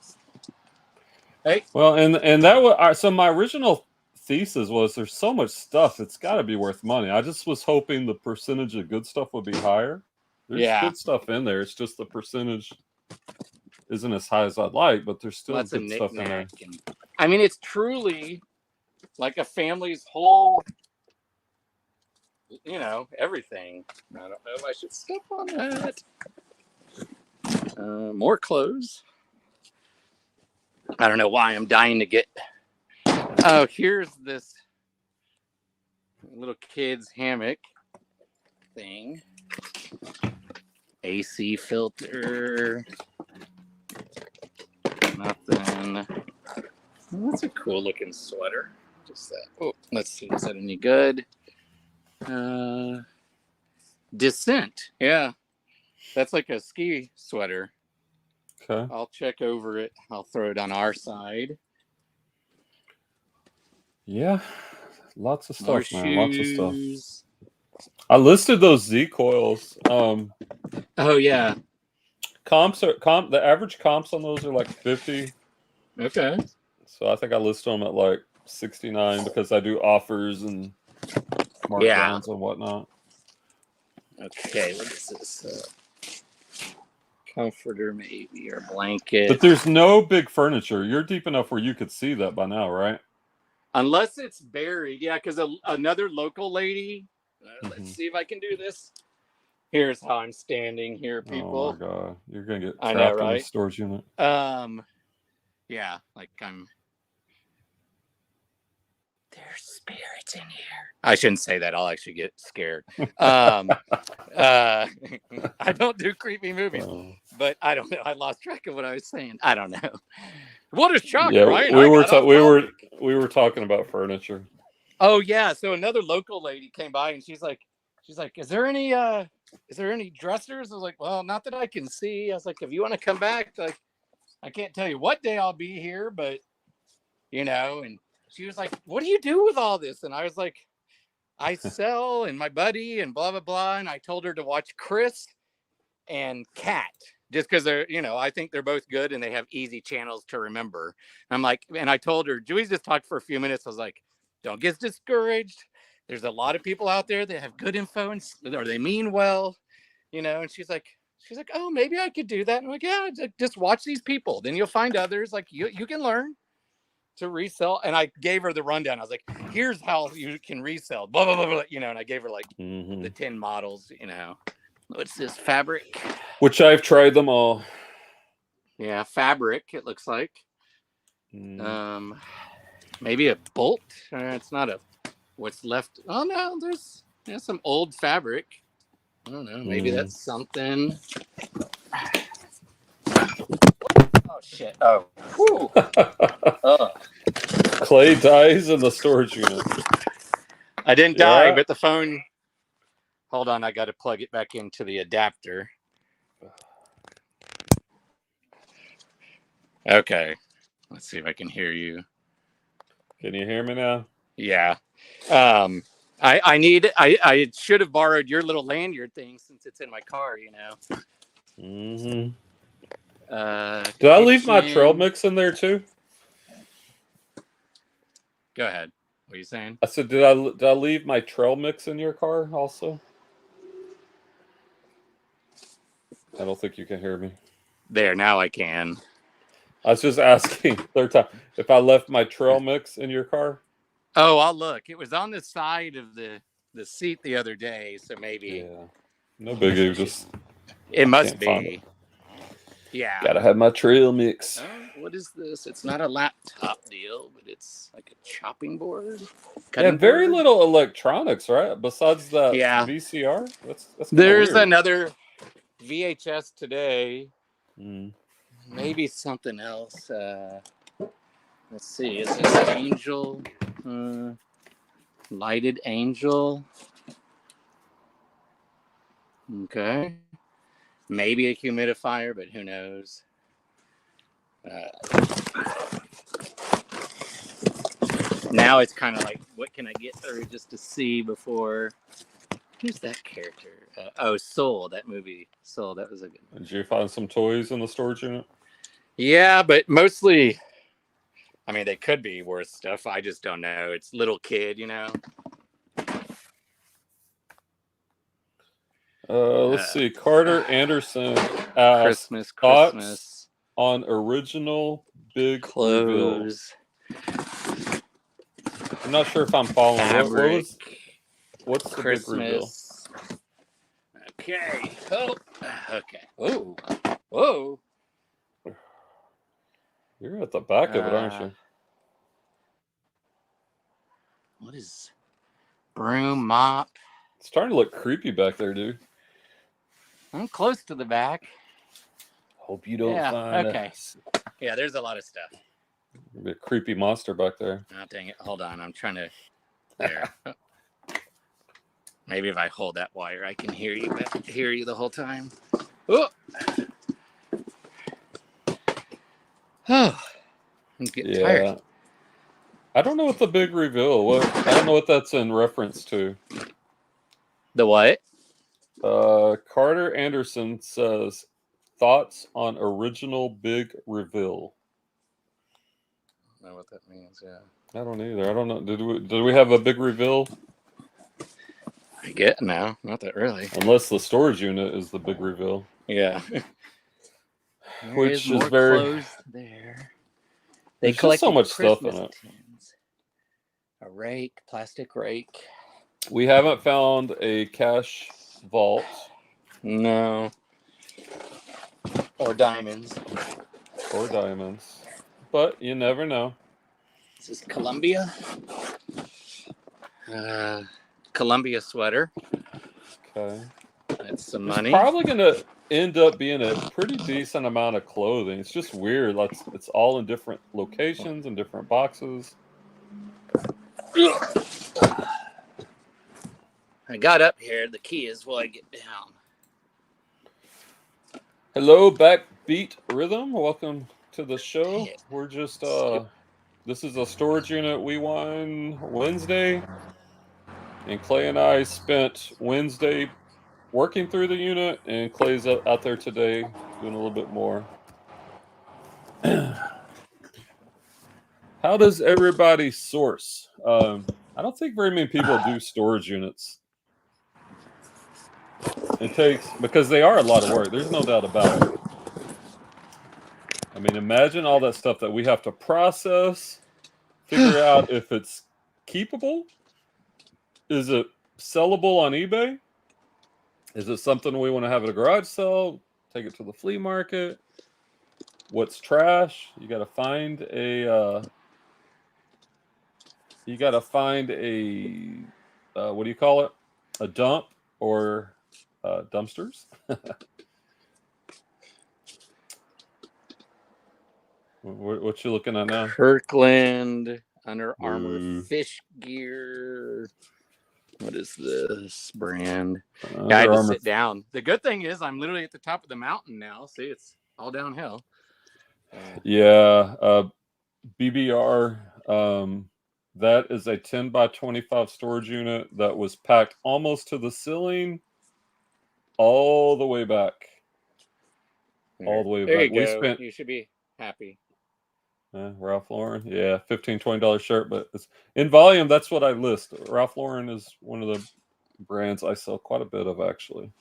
Hey. Well, and that was so my original thesis was there's so much stuff, it's got to be worth money. I just was hoping the percentage of good stuff would be higher. There's good stuff in there. It's just the percentage isn't as high as I'd like, but there's still good stuff in there. I mean, it's truly like a family's whole, everything. I don't know if I should step on that. More clothes. I don't know why I'm dying to get. Oh, here's this little kid's hammock thing. AC filter. Nothing. That's a cool looking sweater. Just that. Oh, let's see. Is that any good? Descent. Yeah. That's like a ski sweater. Okay. I'll check over it. I'll throw it on our side. Yeah. Lots of stuff, man. Lots of stuff. Shoes. I listed those Z coils. Oh yeah. The average comps on those are like 50. Okay. So I think I listed them at like 69 because I do offers and markdowns and whatnot. Okay, what is this? Comforter maybe, or blanket. But there's no big furniture. You're deep enough where you could see that by now, right? Unless it's buried. Yeah, because another local lady, let's see if I can do this. Here's how I'm standing here, people. Oh my God. You're going to get trapped in a storage unit. Yeah, like there's spirits in here. I shouldn't say that. I'll actually get scared. I don't do creepy movies, but I don't know. I lost track of what I was saying. I don't know. What a shock, Ryan. we were talking about furniture. Oh yeah. So another local lady came by and she's like, is there any dressers? I was like, well, not that I can see. I was like, if you want to come back, like, I can't tell you what day I'll be here, but and she was like, what do you do with all this? And I was like, I sell and my buddy and blah, blah, blah. And I told her to watch Chris and Kat just because they're, I think they're both good and they have easy channels to remember. And I'm like, and I told her, we just talked for a few minutes. I was like, don't get discouraged. There's a lot of people out there that have good info or they mean well, and she's like, oh, maybe I could do that. And I'm like, yeah, just watch these people. Then you'll find others like you can learn to resell. And I gave her the rundown. I was like, here's how you can resell, blah, blah, blah, blah, and I gave her like the 10 models, What's this, fabric? Which I've tried them all. Yeah, fabric, it looks like. Maybe a bolt. It's not what's left. Oh no, there's some old fabric. I don't know. Maybe that's something. Oh shit! Oh, Clay dies in the storage unit. I didn't die, but the phone. Hold on, I got to plug it back into the adapter. Okay, let's see if I can hear you. Can you hear me now? Yeah. I should have borrowed your little lanyard thing since it's in my car, Did I leave my trail mix in there too? Go ahead. What are you saying? I said, did I leave my trail mix in your car also? I don't think you can hear me. There, now I can. I was just asking third time if I left my trail mix in your car. Oh, I'll look. It was on the side of the seat the other day, so maybe. Yeah, no biggie. Just it must be. Yeah. Gotta have my trail mix. What is this? It's not a laptop deal, but it's like a chopping board. Very little electronics, right? Besides that VCR. That's There's weird. another VHS today. Maybe something else. Let's see. Is this Angel? Lighted Angel. Okay. Maybe a humidifier, but who knows? Now it's kind of like, what can I get through just to see before? Who's that character? Soul, that movie. Soul, that was a good one. Did you find some toys in the storage unit? Yeah, but mostly, I mean, they could be worth stuff. I just don't know. It's little kid, you know? Let's see. Carter Anderson asked thoughts on original big clothes. Reveal. I'm not sure if I'm following. What's the big reveal? Okay. Oh. Okay. Oh. Whoa. You're at the back of it, aren't you? What is broom mop? It's starting to look creepy back there, dude. I'm close to the back. Hope you don't find Yeah, there's a lot of stuff. A creepy monster back there. Oh, dang it. Hold on. I'm trying to... There. Maybe if I hold that wire, I can hear you the whole time. Oh! Oh, I'm getting tired. I don't know what the big reveal. I don't know what that's in reference to. The what? Carter Anderson says thoughts on original big reveal. I don't know what that means. Yeah. I don't either. I don't know. Did we have a big reveal? I get no, not that really. Unless the storage unit is the big reveal. Yeah. Which is very clothes there. There's just so much stuff in it. Tins. A rake, plastic rake. We haven't found a cash vault. No. Or diamonds. But you never know. This is Columbia. Columbia sweater. Okay. That's some money. It's probably going to end up being a pretty decent amount of clothing. It's just weird. It's all in different locations and different boxes. I got up here. The key is while I get down. Hello, Backbeat Rhythm. Welcome to the show. We're just this is a storage unit we won Wednesday, and Clay and I spent Wednesday working through the unit, and Clay's out there today doing a little bit more. How does everybody source? I don't think very many people do storage units. It takes, because they are a lot of work. There's no doubt about it. I mean, imagine all that stuff that we have to process, figure out if it's keepable. Is it sellable on eBay? Is it something we want to have at a garage sale? Take it to the flea market? What's trash? You got to find a. What do you call it? A dump or dumpsters? What you looking at now? Kirkland Under Armour fish gear. What is this brand? I had to sit down. The good thing is I'm literally at the top of the mountain now. See, it's all downhill. Yeah, BBR. That is a 10 by 25 storage unit that was packed almost to the ceiling, all the way back. All the way there back. You go. You should be happy. Ralph Lauren, yeah, $15-20 shirt, but it's in volume. That's what I list. Ralph Lauren is one of the brands I sell quite a bit of, actually.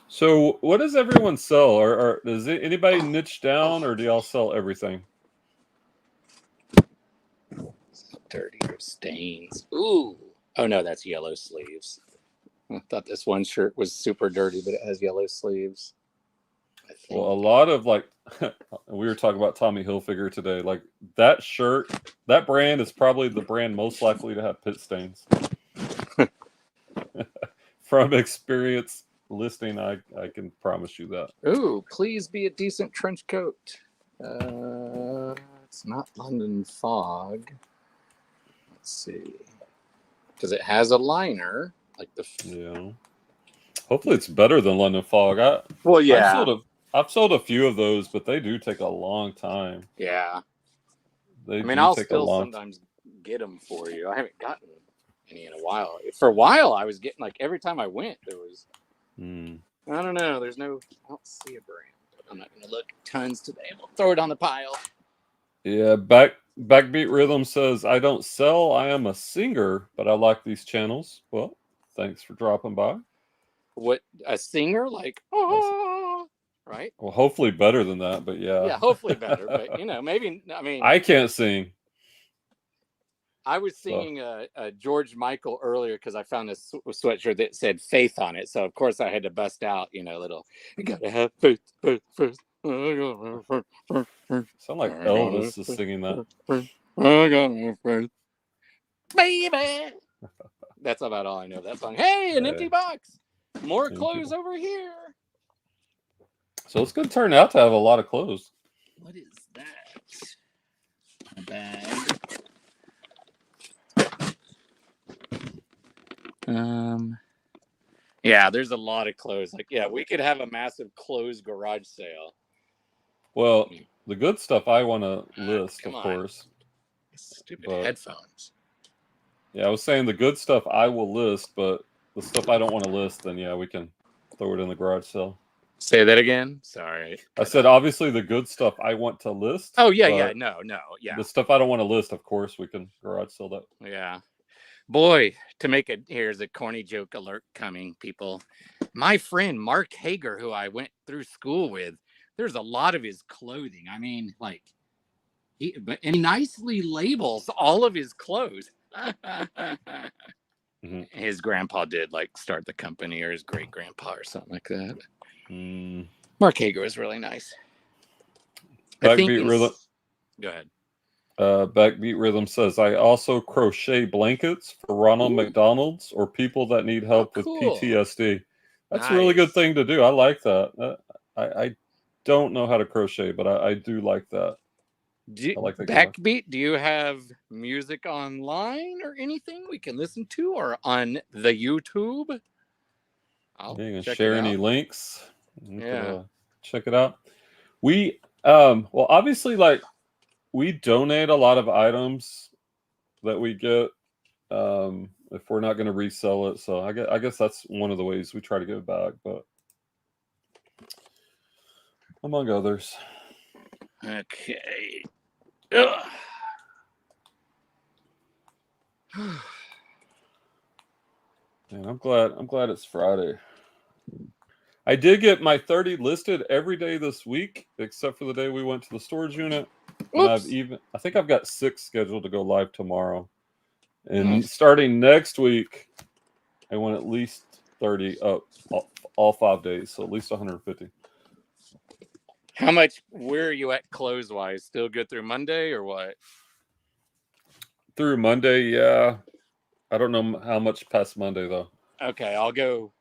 So, what does everyone sell? Or does anybody niche down, or do y'all sell everything? Dirty or stains. Ooh. Oh no, that's yellow sleeves. I thought this one shirt was super dirty, but it has yellow sleeves. Well, a lot of we were talking about Tommy Hilfiger today. Like that shirt, that brand is probably the brand most likely to have pit stains. From experience listing. I can promise you that. Ooh, please be a decent trench coat. It's not London Fog. Let's see. Because it has a liner. Like yeah. Hopefully it's better than London Fog. I've sold a few of those, but they do take a long time. Yeah. They I'll still sometimes get them for you. I haven't gotten any in a while. For a while, I was getting like every time I went, there was. I don't know. I don't see a brand. I'm not going to look. Tons today. We'll throw it on the pile. Yeah, Backbeat Rhythm says, I don't sell. I am a singer, but I like these channels. Well, thanks for dropping by. What, a singer? Like, oh, right? Well, hopefully better than that, but yeah. Yeah, hopefully better. But, maybe, I can't sing. I was singing a George Michael earlier because I found this sweatshirt that said faith on it. So, of course, I had to bust out, little, you gotta have faith, faith, faith. Sound like Elvis is singing that. Baby. That's about all I know of that song. Hey, an empty box. More clothes over here. So it's going to turn out to have a lot of clothes. What is that? A bag. Yeah, there's a lot of clothes. Like, yeah, we could have a massive clothes garage sale. Well, the good stuff I want to list, of course. Stupid headphones. Yeah, I was saying the good stuff I will list, but the stuff I don't want to list, then yeah, we can throw it in the garage sale. Say that again. Sorry. I said obviously the good stuff I want to list. Oh yeah, yeah, no, yeah. The stuff I don't want to list, of course, we can garage sale that. Yeah. Boy, here's a corny joke alert coming, people. My friend Mark Hager, who I went through school with, there's a lot of his clothing. I mean, like, he nicely labels all of his clothes. His grandpa did like start the company, or his great grandpa, or something like that. Mark Hager was really nice. Backbeat Rhythm. Go ahead. Backbeat Rhythm says, I also crochet blankets for Ronald McDonald's or people that need help with PTSD. That's a really good thing to do. I like that. I don't know how to crochet, but I do like that. I like that. Backbeat, do you have music online or anything we can listen to, or on the YouTube? You can share any links. Check it out. We well, obviously, like, we donate a lot of items that we get if we're not going to resell it. So I guess that's one of the ways we try to give back, but among others. Okay. Man, I'm glad it's Friday. I did get my 30 listed every day this week, except for the day we went to the storage unit. And I think I've got 6 scheduled to go live tomorrow. And starting next week, I want at least 30 up all 5 days, so at least 150. How much? Where are you at close wise? Still good through Monday or what? Through Monday, yeah. I don't know how much past Monday though. Okay, I'll go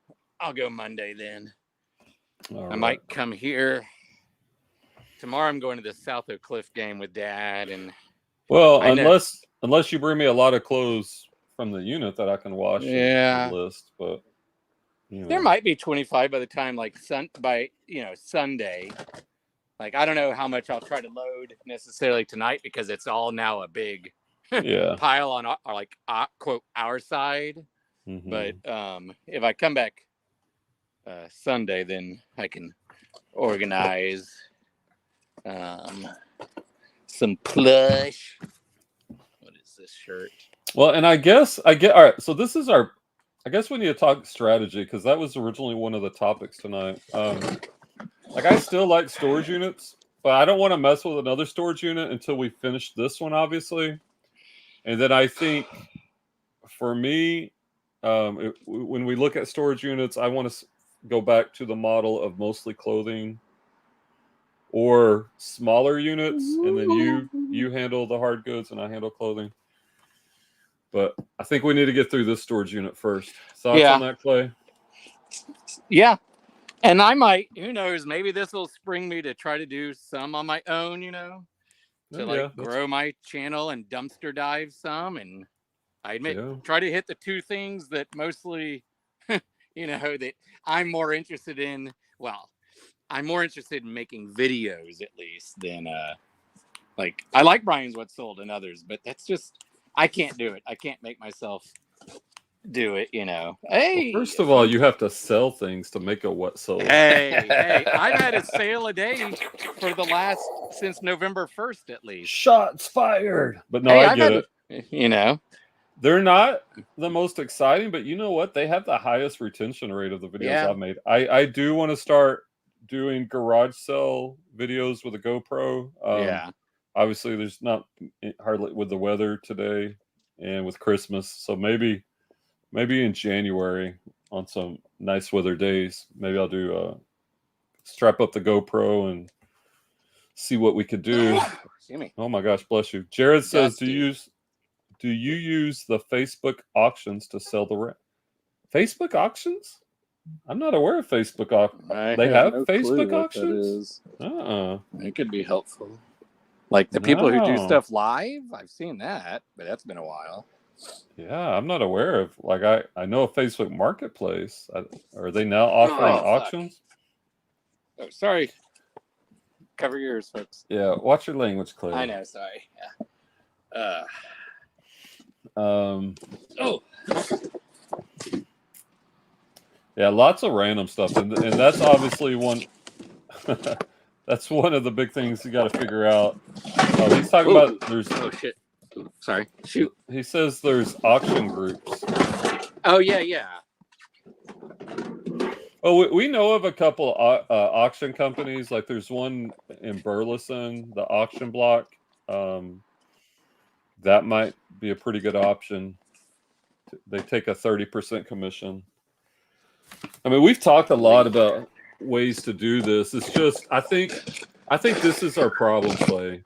Monday then. I might come here. Tomorrow I'm going to the South Oak Cliff game with Dad, and unless you bring me a lot of clothes from the unit that I can wash and list, but there might be 25 by the time Sunday. Like, I don't know how much I'll try to load necessarily tonight because it's all now a big pile on our, quote, our side. But if I come back Sunday, then I can organize some plush. What is this shirt? Well, and I guess all right. So this is I guess we need to talk strategy, because that was originally one of the topics tonight. Like, I still like storage units, but I don't want to mess with another storage unit until we finish this one, obviously. And then I think for me, when we look at storage units, I want to go back to the model of mostly clothing or smaller units, and then you handle the hard goods and I handle clothing. But I think we need to get through this storage unit first. Thoughts on that, Clay? Yeah. And I might, who knows, maybe this will spring me to try to do some on my own, to grow my channel and dumpster dive some. And I admit, try to hit the two things that mostly, that I'm more interested in. Well, I'm more interested in making videos at least than, I like Brian's What Sold and others, but that's just, I can't do it. I can't make myself do it, Hey, well, first of all, you have to sell things to make a What Sold. Hey, I've had a sale a day since November 1st at least. Shots fired. But no, I get it. They're not the most exciting, but you know what? They have the highest retention rate of the videos I've made. I do want to start doing garage sale videos with a GoPro. Obviously, there's not hardly with the weather today and with Christmas. So maybe in January on some nice weather days, maybe I'll do strap up the GoPro and see what we could do. Oh my gosh, bless you. Jared says, do you use the Facebook auctions to sell the rent? Facebook auctions? I'm not aware of Facebook auctions. They have no Facebook auctions? It could be helpful. Like the people who do stuff live, I've seen that, but that's been a while. Yeah, I'm not aware of. I know a Facebook Marketplace. Are they now offering auctions? Oh, sorry. Cover your ears, folks. Yeah, watch your language, Clay. I know. Sorry. Yeah. Yeah, lots of random stuff, and that's obviously one. That's one of the big things you got to figure out. He's talking about there's. Oh shit! Sorry. Shoot. He says there's auction groups. Oh yeah. Oh, we know of a couple auction companies. Like there's one in Burleson, the Auction Block. That might be a pretty good option. They take a 30% commission. I mean, we've talked a lot about ways to do this. It's just I think this is our problem, Clay.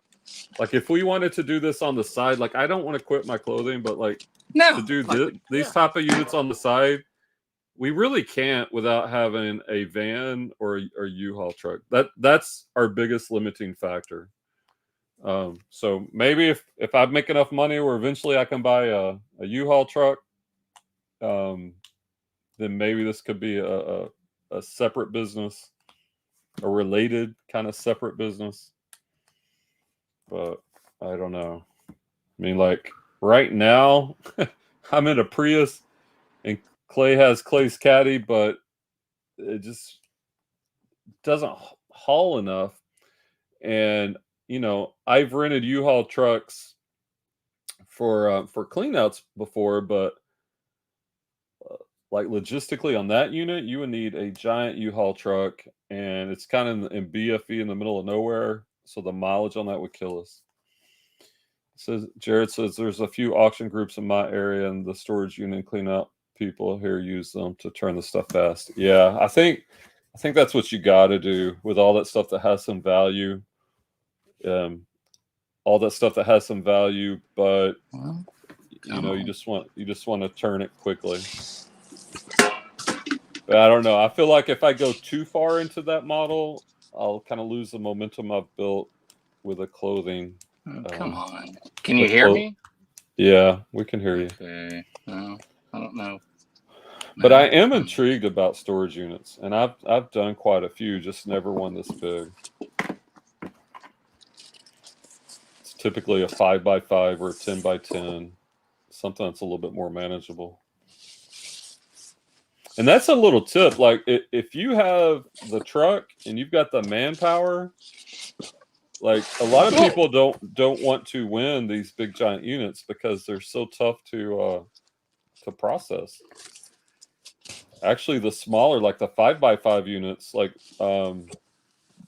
Like if we wanted to do this on the side, like I don't want to quit my clothing, but to do these type of units on the side, we really can't without having a van or a U-Haul truck. That's our biggest limiting factor. So maybe if I make enough money where eventually I can buy a U-Haul truck, then maybe this could be a separate business, a related kind of separate business. But I don't know. I mean, like right now, I'm in a Prius and Clay has Clay's Caddy, but it just doesn't haul enough. And I've rented U-Haul trucks for cleanouts before, but like logistically on that unit, you would need a giant U-Haul truck, and it's kind of in BFE in the middle of nowhere, so the mileage on that would kill us. Jared says there's a few auction groups in my area, and the storage unit cleanout people here use them to turn the stuff fast. Yeah, I think that's what you got to do with all that stuff that has some value. All that stuff that has some value, but you just want to turn it quickly. But I don't know. I feel like if I go too far into that model, I'll kind of lose the momentum I've built with the clothing. Oh, come on. Can you hear me? Yeah, we can hear you. Okay. No, I don't know. But I am intrigued about storage units, and I've done quite a few, just never one this big. It's typically a 5x5 or a 10x10, something that's a little bit more manageable. And that's a little tip. Like if you have the truck and you've got the manpower, like a lot of people don't want to win these big giant units because they're so tough to process. Actually, the smaller, like the 5x5 units, like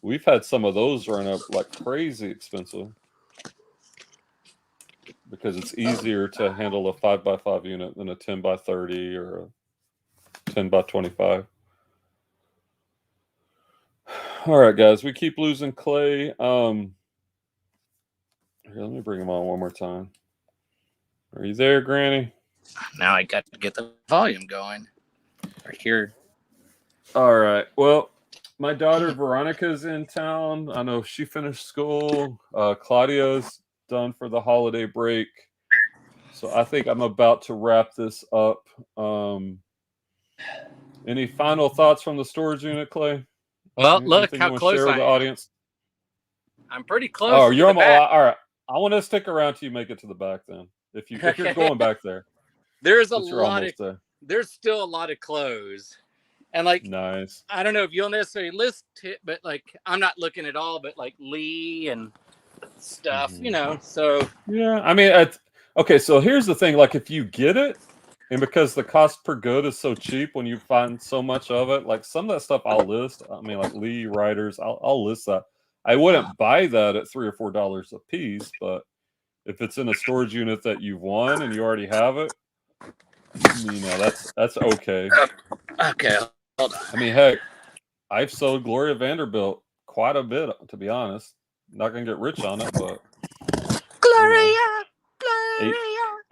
we've had some of those run up like crazy expensive because it's easier to handle a 5x5 unit than a 10x30 or a 10x25. All right, guys, we keep losing Clay. Here, let me bring him on one more time. Are you there, Granny? Now I got to get the volume going. Right here. All right. Well, my daughter Veronica's in town. I know she finished school. Claudia's done for the holiday break. So I think I'm about to wrap this up. Any final thoughts from the storage unit, Clay? Well, look Anything how you want to close share with I the am. audience? I'm pretty close Oh, to you're the almost back. all right. I want to stick around till you make it to the back. Then, if you're going back there, There's there's still a lot of clothes, and like nice. I don't know if you'll necessarily list it, but like I'm not looking at all, but like Lee and stuff, So yeah, I mean, okay. So here's the thing: like, if you get it, and because the cost per good is so cheap, when you find so much of it, like some of that stuff I'll list. I mean, like Lee Riders, I'll list that. I wouldn't buy that at $3 or $4 a piece, but if it's in a storage unit that you've won and you already have it, that's okay. Okay, hold on. I mean, heck, I've sold Gloria Vanderbilt quite a bit, to be honest. Not gonna get rich on it, but Gloria,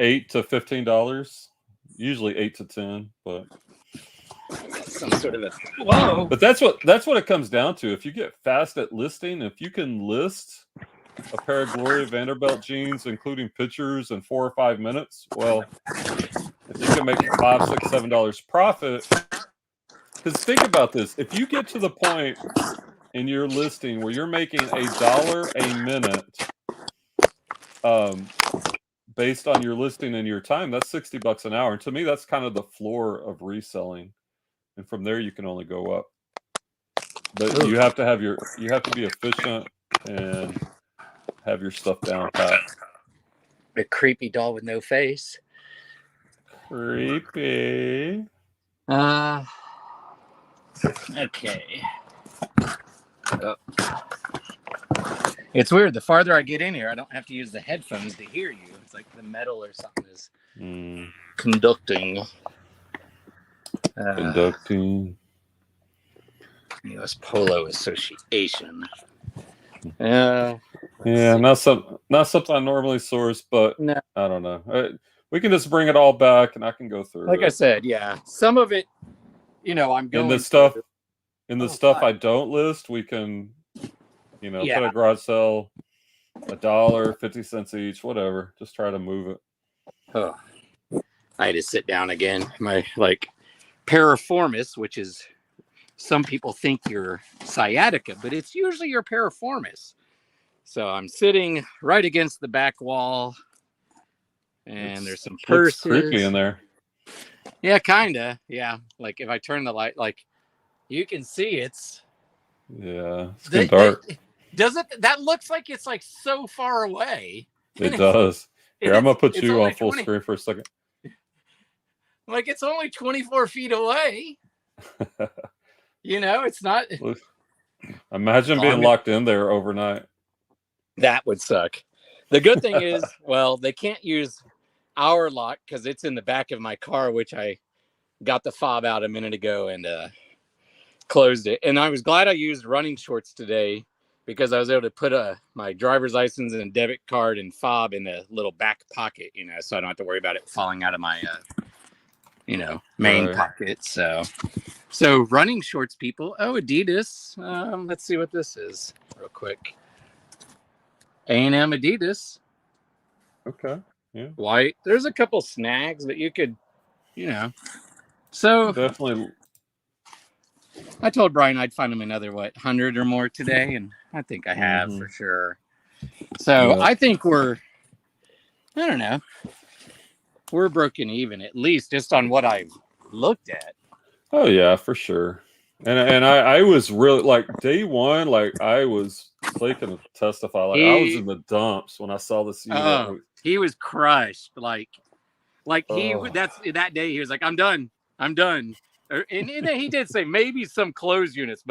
$8 to $15, usually 8 to 10, but some sort of a whoa. But that's what it comes down to. If you get fast at listing, if you can list a pair of Gloria Vanderbilt jeans, including pictures, in 4 or 5 minutes, well, if you can make $5, $6, $7 profit, because think about this: if you get to the point in your listing where you're making $1 a minute, based on your listing and your time, that's $60 an hour. And to me, that's kind of the floor of reselling. And from there, you can only go up. But you have to be efficient and have your stuff down pat. A creepy doll with no face. Creepy. Okay. Oh. It's weird. The farther I get in here, I don't have to use the headphones to hear you. It's like the metal or something is conducting. Conducting. U.S. Polo Association. Yeah, not something I normally source, but no. I don't know. We can just bring it all back, and I can go through. Like I said, yeah, some of it, I'm going. In the stuff I don't list, we can, put a garage sale, $1, 50 cents each, whatever. Just try to move it. Oh, I had to sit down again. My piriformis, which is, some people think your sciatica, but it's usually your piriformis. So I'm sitting right against the back wall, and there's some purses. Creepy in there. Yeah, kinda. Yeah, like if I turn the light, like you can see it's. Yeah, it's getting dark. Does it? That looks like it's like so far away. It does. Here, I'm gonna put you on full screen for a second. Like it's only 24 feet away. It's not. Imagine being locked in there overnight. That would suck. The good thing is, well, they can't use our lock because it's in the back of my car, which I got the fob out a minute ago and closed it. And I was glad I used running shorts today because I was able to put my driver's license and debit card and fob in the little back pocket, so I don't have to worry about it falling out of my, main pocket. So running shorts, people. Oh, Adidas. Let's see what this is real quick. A&M Adidas. Okay. Yeah. White. There's a couple snags, but you could, So definitely. I told Brian I'd find him another 100 or more today, and I think I have for sure. So I think we're broken even, at least just on what I've looked at. Oh yeah, for sure. And I was really like day one, like I was clicking to testify. Like I was in the dumps when I saw this unit. He was crushed. Like that day he was like, I'm done. And he did say maybe some closed units,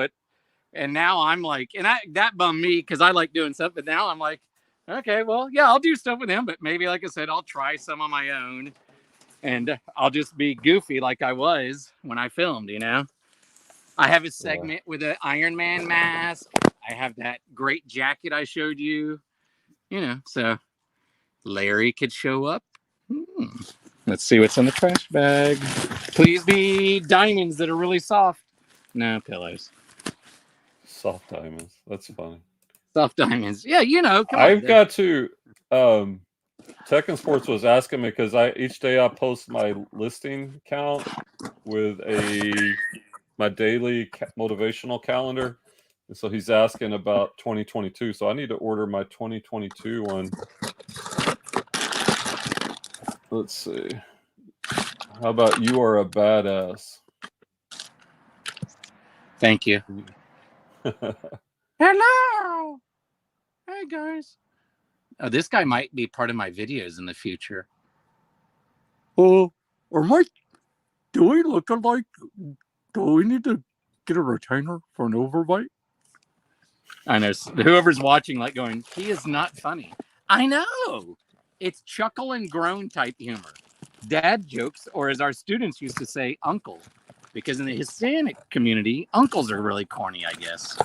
and now I'm like, and that bummed me because I like doing stuff, but now I'm like, okay, well, yeah, I'll do stuff with him, but maybe, like I said, I'll try some on my own, and I'll just be goofy like I was when I filmed, I have a segment with an Iron Man mask. I have that great jacket I showed you, so Larry could show up. Let's see what's in the trash bag. Please be diamonds that are really soft. No pillows. Soft diamonds. That's funny. Soft diamonds. Yeah, you know. Come I've on, got to. Tech and Sports was asking me because each day I post my listing count with my daily motivational calendar, and so he's asking about 2022. So I need to order my 2022 one. Let's see. How about you are a badass? Thank you. Hello. Hey guys. Oh, this guy might be part of my videos in the future. Oh, do we look alike? Do we need to get a retainer for an overbite? I know whoever's watching, like going, he is not funny. I know. It's chuckle and groan type humor. Dad jokes, or as our students used to say, uncle. Because in the Hispanic community, uncles are really corny, I guess.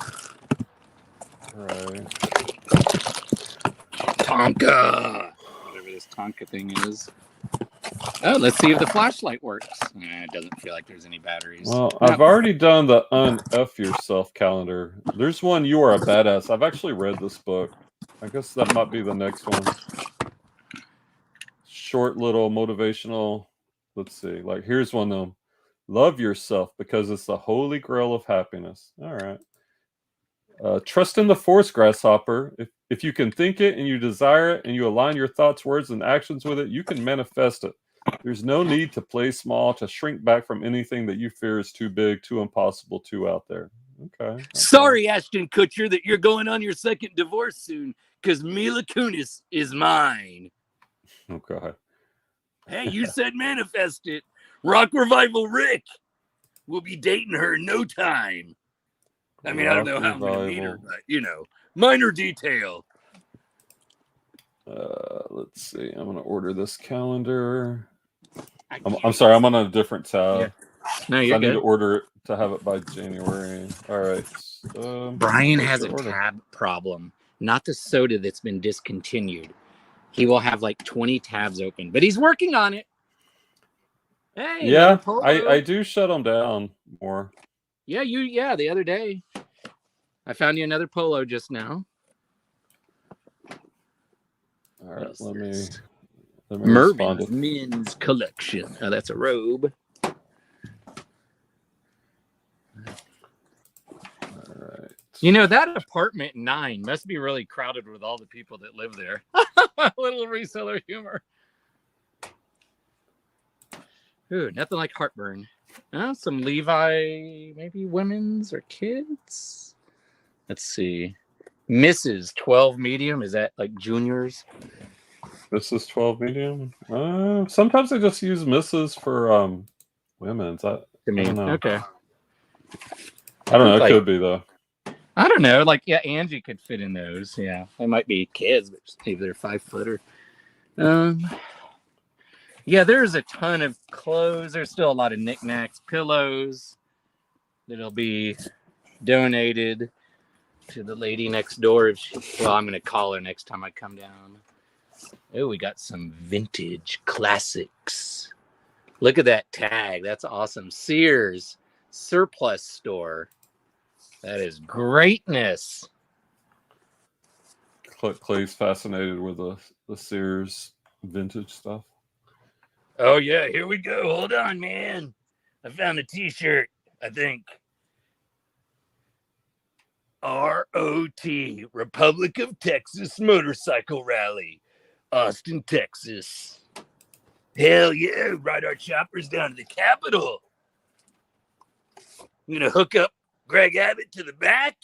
Right. Tonka. Whatever this Tonka thing is. Oh, let's see if the flashlight works. It doesn't feel like there's any batteries. Well, I've already done the un-F yourself calendar. There's one, You Are a Badass. I've actually read this book. I guess that might be the next one. Short little motivational. Let's see. Like, here's one of them. Love yourself because it's the holy grail of happiness. All right. Trust in the force, grasshopper. If you can think it and you desire it and you align your thoughts, words, and actions with it, you can manifest it. There's no need to play small, to shrink back from anything that you fear is too big, too impossible, too out there. Okay. Sorry, Ashton Kutcher, that you're going on your second divorce soon, because Mila Kunis is mine. Okay. Hey, you said manifest it. Rock Revival Rick will be dating her in no time. I mean, I don't know how I'm going to meet her, but, you know, minor detail. Let's see. I'm going to order this calendar. I'm sorry. I'm on a different tab. Yeah. No, you're I need to order it to have it by January. All right. Brian has a tab problem. Not the soda that's been discontinued. He will have like 20 tabs open, but he's working on it. Hey, yeah, I do shut them down more. Yeah, the other day. I found you another polo just now. All right, let me Mervin's men's collection. Oh, that's a robe. All right. You know, that apartment 9 must be really crowded with all the people that live there. Little reseller humor. Ooh, nothing like heartburn. Some Levi, maybe women's or kids. Let's see. Mrs. 12 medium. Is that like juniors? This is 12 medium. Sometimes I just use misses for women's. I don't know. Okay. I don't know. It could be though. I don't know. Like, yeah, Angie could fit in those. Yeah, they might be kids, but maybe they're 5 footer. Yeah, there's a ton of clothes. There's still a lot of knickknacks, pillows that'll be donated to the lady next door. Well, I'm going to call her next time I come down. Oh, we got some vintage classics. Look at that tag. That's awesome. Sears surplus store. That is greatness. Clay's fascinated with the Sears vintage stuff. Oh, yeah. Here we go. Hold on, man. I found a t-shirt, I think. ROT, Republic of Texas Motorcycle Rally, Austin, Texas. Hell yeah, ride our choppers down to the Capitol. I'm going to hook up Greg Abbott to the back.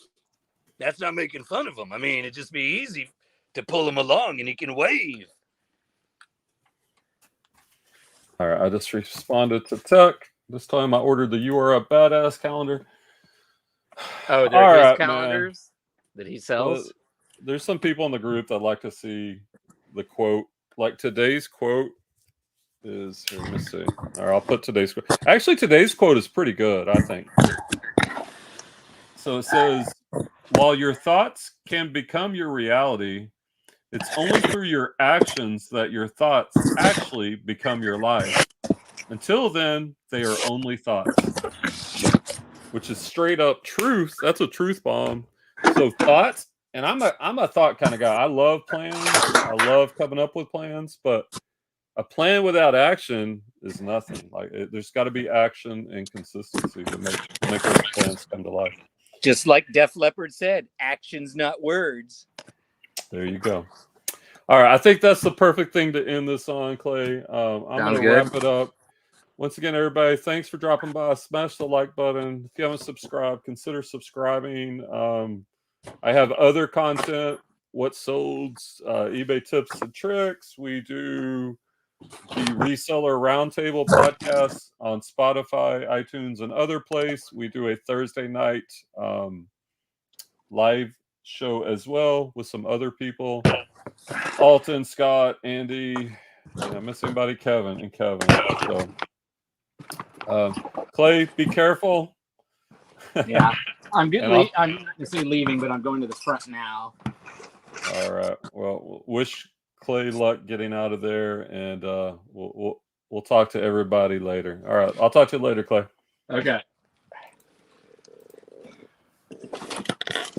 That's not making fun of him. I mean, it'd just be easy to pull him along and he can wave. All right, I just responded to Tech. This time I ordered the You Are a Badass calendar. Oh, they're his calendars that he sells? There's some people in the group that like to see the quote. Like today's quote is, here, let me see. All right, I'll put today's quote. Actually, today's quote is pretty good, I think. So it says, while your thoughts can become your reality, it's only through your actions that your thoughts actually become your life. Until then, they are only thoughts. which is straight up truth. That's a truth bomb. So thoughts, and I'm a thought kind of guy. I love plans. I love coming up with plans, but a plan without action is nothing. Like there's got to be action and consistency to make those plans come to life. Just like Def Leppard said, actions, not words. There you go. All right, I think that's the perfect thing to end this on, Clay. I'm going to wrap it up. Once again, everybody, thanks for dropping by. Smash the like button. If you haven't subscribed, consider subscribing. I have other content, what sold, eBay tips and tricks. We do the Reseller Roundtable podcast on Spotify, iTunes, and other places. We do a Thursday night live show as well with some other people. Alton, Scott, Andy, I'm missing anybody, Kevin. So, Clay, be careful. Yeah, I'm I'm leaving, but I'm going to the front now. All right. Well, wish Clay luck getting out of there, and we'll talk to everybody later. All right. I'll talk to you later, Clay. Okay.